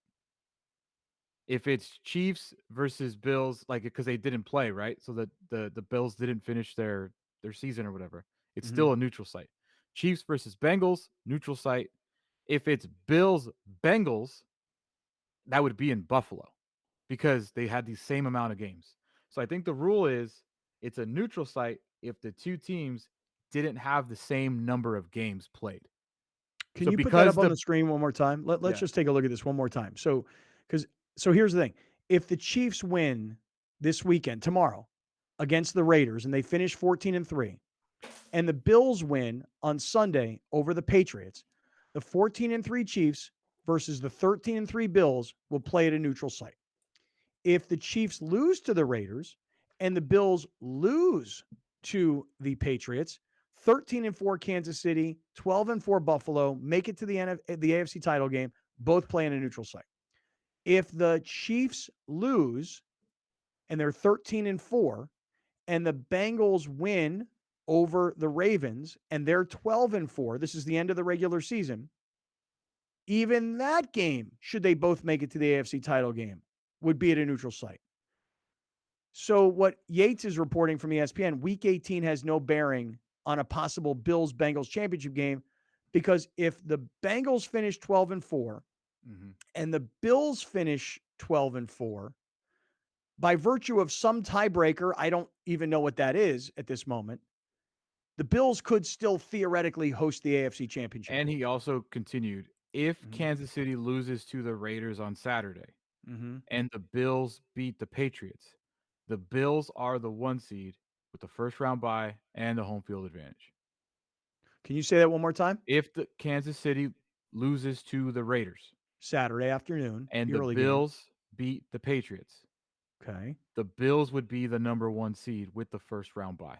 If it's Chiefs versus Bills, like because they didn't play, right? So the Bills didn't finish their season or whatever. It's still a neutral site. Chiefs versus Bengals, neutral site. If it's Bills Bengals, that would be in Buffalo because they had the same amount of games. So I think the rule is it's a neutral site if the two teams didn't have the same number of games played. Can you put that up on the screen one more time? Let's just take a look at this one more time. So here's the thing. If the Chiefs win this weekend, tomorrow, against the Raiders, and they finish 14-3, and the Bills win on Sunday over the Patriots, the 14-3 Chiefs versus the 13-3 Bills will play at a neutral site. If the Chiefs lose to the Raiders and the Bills lose to the Patriots, 13-4 Kansas City, 12-4 Buffalo, make it to the AFC title game, both play in a neutral site. If the Chiefs lose and they're 13-4 and the Bengals win over the Ravens and they're 12-4, this is the end of the regular season, even that game, should they both make it to the AFC title game, would be at a neutral site. So what Yates is reporting from ESPN, Week 18 has no bearing on a possible Bills-Bengals championship game because if the Bengals finish 12-4 and the Bills finish 12-4, by virtue of some tiebreaker, I don't even know what that is at this moment, the Bills could still theoretically host the AFC Championship. And he also continued, if Kansas City loses to the Raiders on Saturday and the Bills beat the Patriots, the Bills are the 1 seed with the first round bye and the home field advantage. Can you say that one more time? If the Kansas City loses to the Raiders Saturday afternoon, and the the early Bills beat the Patriots, okay, the Bills would be the number 1 seed with the first round bye.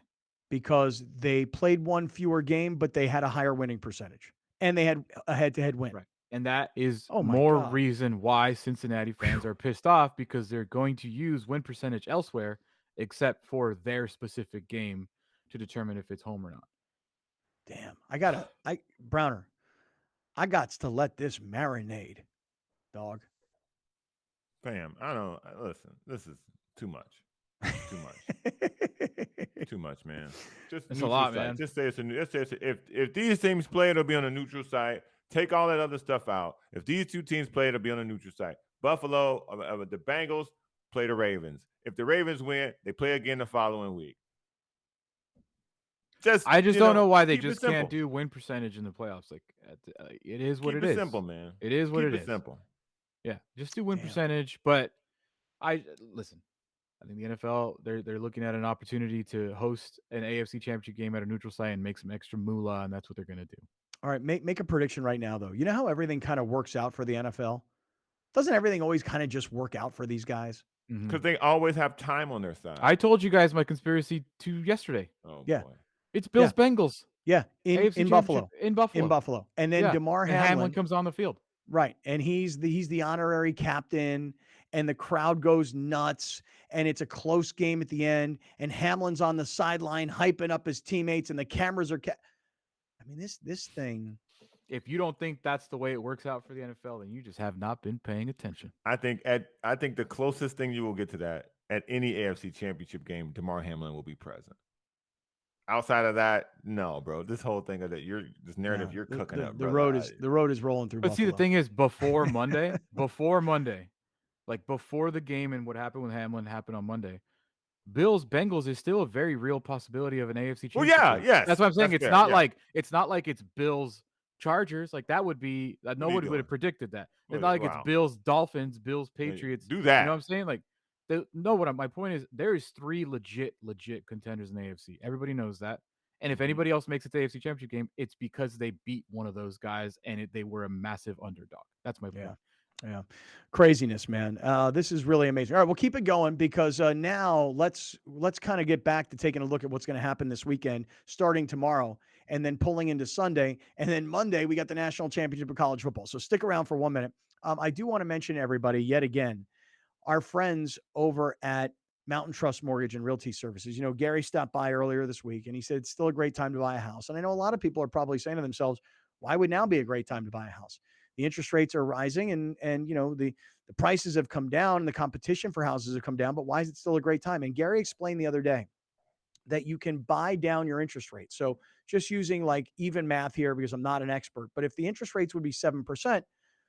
Because they played one fewer game, but they had a higher winning percentage. And they had a head-to-head win. Right. And that is Oh my more God. reason why Cincinnati fans are pissed off, because they're going to use win percentage elsewhere except for their specific game to determine if it's home or not. Damn. Browner, I got to let this marinade, dog. Fam, I don't listen. This is too much. Too much. Too much, man. Just It's a neutral lot, site. man. Just say it's if these teams play, it'll be on a neutral site. Take all that other stuff out. If these two teams play, it'll be on a neutral site. Buffalo, the Bengals play the Ravens. If the Ravens win, they play again the following week. I just don't know why they keep it just simple. can't do win percentage in the playoffs. Like, it is what Keep it is. simple, man. It is what Keep it it is. simple. Yeah, just do win percentage. But listen. I think the NFL, they're looking at an opportunity to host an AFC Championship game at a neutral site and make some extra moolah, and that's what they're going to do. All right, make a prediction right now, though. You know how everything kind of works out for the NFL? Doesn't everything always kind of just work out for these guys? Because they always have time on their side. I told you guys my conspiracy yesterday. Oh, Yeah. boy. It's Bills Bengals. Yeah, AFC in Buffalo. In Buffalo. In Buffalo. And then Damar and Hamlin comes on the field. Right. And he's the honorary captain, and the crowd goes nuts, and it's a close game at the end, and Hamlin's on the sideline hyping up his teammates, and the cameras are I mean, this thing. If you don't think that's the way it works out for the NFL, then you just have not been paying attention. I think the closest thing you will get to that at any AFC Championship game, Damar Hamlin will be present. Outside of that, no, bro. This whole thing of this narrative you're cooking up, the brother. road is rolling through. But Buffalo. see, the thing is, before Monday, like before the game and what happened with Hamlin happened on Monday, Bills Bengals is still a very real possibility of an AFC championship. Well, yeah, game. yes. That's what I'm saying. That's It's fair, not yeah. like it's Bills Chargers. Like that would be nobody would have predicted that. It's not like Wow. it's Bills Dolphins, Bills Patriots. Do that. You know what I'm saying? Like my point is there is 3 legit contenders in the AFC. Everybody knows that. And if anybody else makes it to the AFC Championship game, it's because they beat one of those guys and they were a massive underdog. That's my point. Yeah. Craziness, man. This is really amazing. All right, we'll keep it going because now let's kind of get back to taking a look at what's going to happen this weekend, starting tomorrow and then pulling into Sunday. And then Monday, we got the National Championship of College Football. So stick around for 1 minute. I do want to mention everybody yet again, our friends over at Mountain Trust Mortgage and Realty Services. You know, Gary stopped by earlier this week and he said it's still a great time to buy a house. And I know a lot of people are probably saying to themselves, why would now be a great time to buy a house? The interest rates are rising and you know, the prices have come down and the competition for houses have come down, but why is it still a great time? And Gary explained the other day that you can buy down your interest rate. So just using like even math here, because I'm not an expert, but if the interest rates would be 7%,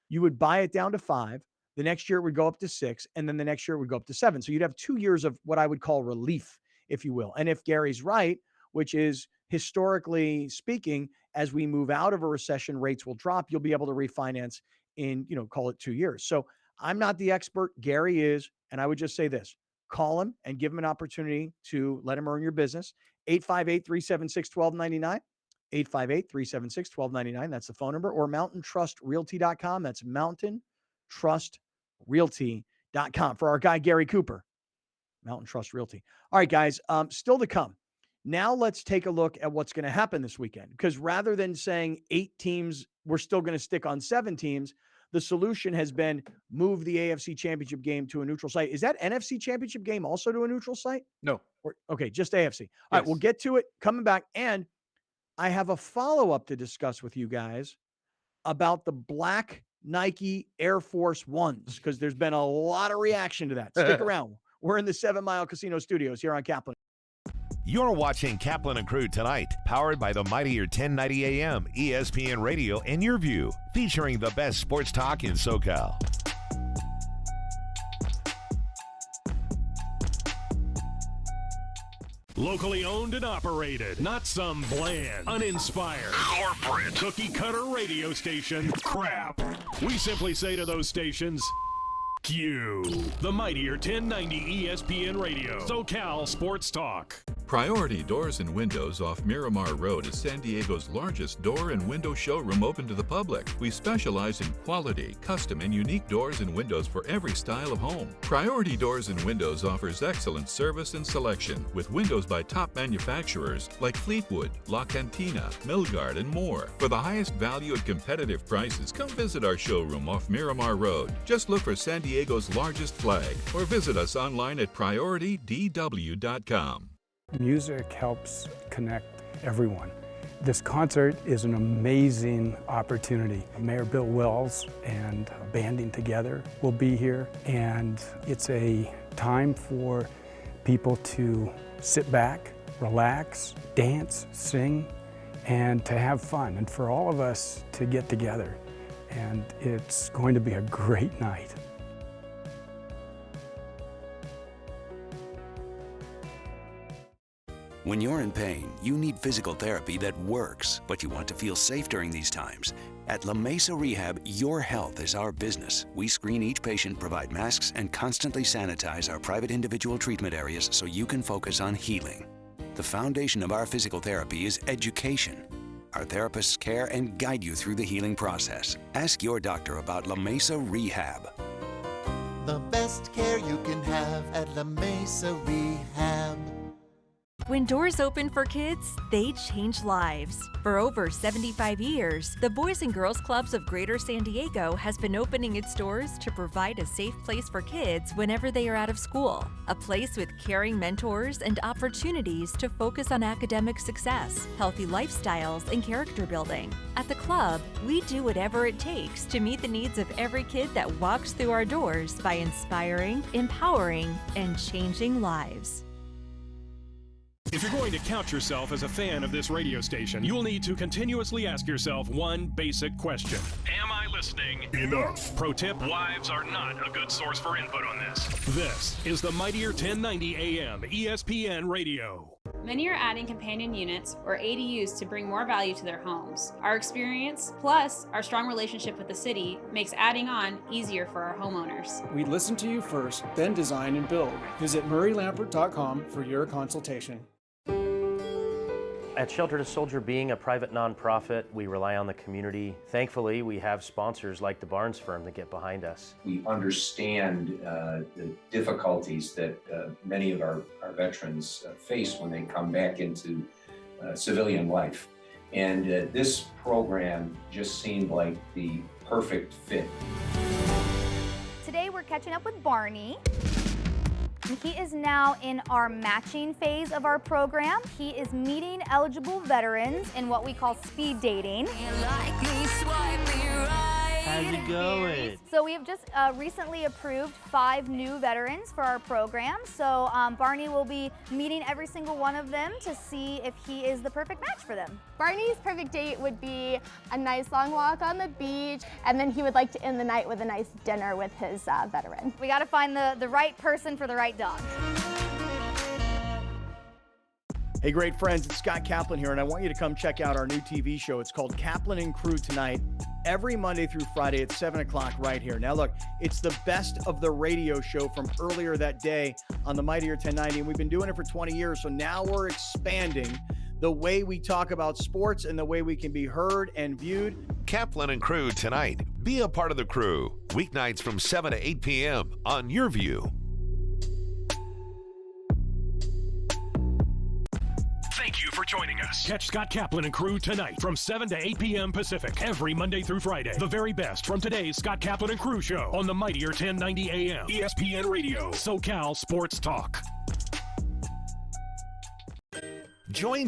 you would buy it down to 5. The next year it would go up to 6, and then the next year it would go up to 7. So you'd have 2 years of what I would call relief, if you will. And if Gary's right, which is historically speaking, as we move out of a recession, rates will drop. You'll be able to refinance in, you know, call it 2 years. So I'm not the expert. Gary is. And I would just say this, call him and give him an opportunity to let him earn your business. 858-376-1299. 858-376-1299. That's the phone number. Or mountaintrustrrealty.com. That's mountaintrustrrealty.com for our guy, Gary Cooper. Mountain Trust Realty. All right, guys, still to come. Now let's take a look at what's going to happen this weekend. Because rather than saying 8 teams, we're still going to stick on 7 teams, the solution has been move the AFC Championship game to a neutral site. Is that NFC Championship game also to a neutral site? No. Okay, just AFC. All right, we'll get to it coming back. And I have a follow-up to discuss with you guys about the black Nike Air Force Ones, because there's been a lot of reaction to that. Stick around. We're in the 7 Mile Casino Studios here on Kaplan. You're watching Kaplan and Crew tonight, powered by the mightier 1090 AM, ESPN Radio, and Your View, featuring the best sports talk in SoCal. Locally owned and operated, not some bland, uninspired, corporate, cookie-cutter radio station crap. We simply say to those stations, Q. The mightier 1090 ESPN Radio, SoCal Sports Talk. Priority Doors and Windows off Miramar Road is San Diego's largest door and window showroom open to the public. We specialize in quality, custom, and unique doors and windows for every style of home. Priority Doors and Windows offers excellent service and selection with windows by top manufacturers like Fleetwood, La Cantina, Milgard, and more. For the highest value at competitive prices, come visit our showroom off Miramar Road. Just look for San Diego's largest flag or visit us online at PriorityDW.com. Music helps connect everyone. This concert is an amazing opportunity. Mayor Bill Wells and Banding Together will be here, and it's a time for people to sit back, relax, dance, sing, and to have fun, and for all of us to get together. And it's going to be a great night. When you're in pain, you need physical therapy that works, but you want to feel safe during these times. At La Mesa Rehab, your health is our business. We screen each patient, provide masks, and constantly sanitize our private individual treatment areas so you can focus on healing. The foundation of our physical therapy is education. Our therapists care and guide you through the healing process. Ask your doctor about La Mesa Rehab. The best care you can have at La Mesa Rehab. When doors open for kids, they change lives. For over 75 years, the Boys and Girls Clubs of Greater San Diego has been opening its doors to provide a safe place for kids whenever they are out of school. A place with caring mentors and opportunities to focus on academic success, healthy lifestyles, and character building. At the club, we do whatever it takes to meet the needs of every kid that walks through our doors by inspiring, empowering, and changing lives. If you're going to count yourself as a fan of this radio station, you'll need to continuously ask yourself one basic question. Am I listening enough? Pro tip, wives are not a good source for input on this. This is the mightier 1090 AM ESPN Radio. Many are adding companion units, or ADUs, to bring more value to their homes. Our experience, plus our strong relationship with the city, makes adding on easier for our homeowners. We listen to you first, then design and build. Visit MurrayLampert.com for your consultation. At Shelter to Soldier, being a private nonprofit, we rely on the community. Thankfully, we have sponsors like the Barnes firm that get behind us. We understand the difficulties that many of our veterans face when they come back into civilian life. And this program just seemed like the perfect fit. Today we're catching up with Barney. He is now in our matching phase of our program. He is meeting eligible veterans in what we call speed dating. How's it going? So we have just recently approved 5 new veterans for our program. So Barney will be meeting every single one of them to see if he is the perfect match for them. Barney's perfect date would be a nice long walk on the beach, and then he would like to end the night with a nice dinner with his veteran. We got to find the right person for the right dog. Hey, great friends, it's Scott Kaplan here, and I want you to come check out our new TV show. It's called Kaplan and Crew Tonight, every Monday through Friday at 7 o'clock right here. Now, look, it's the best of the radio show from earlier that day on the mightier 1090, and we've been doing it for 20 years, so now we're expanding the way we talk about sports and the way we can be heard and viewed. Kaplan and Crew Tonight. Be a part of the crew. Weeknights from 7 to 8 p.m. on Your View. Thank you for joining us. Catch Scott Kaplan and Crew tonight from 7 to 8 p.m. Pacific every Monday through Friday. The very best from today's Scott Kaplan and Crew show on the mightier 1090 AM ESPN Radio, SoCal Sports Talk. Join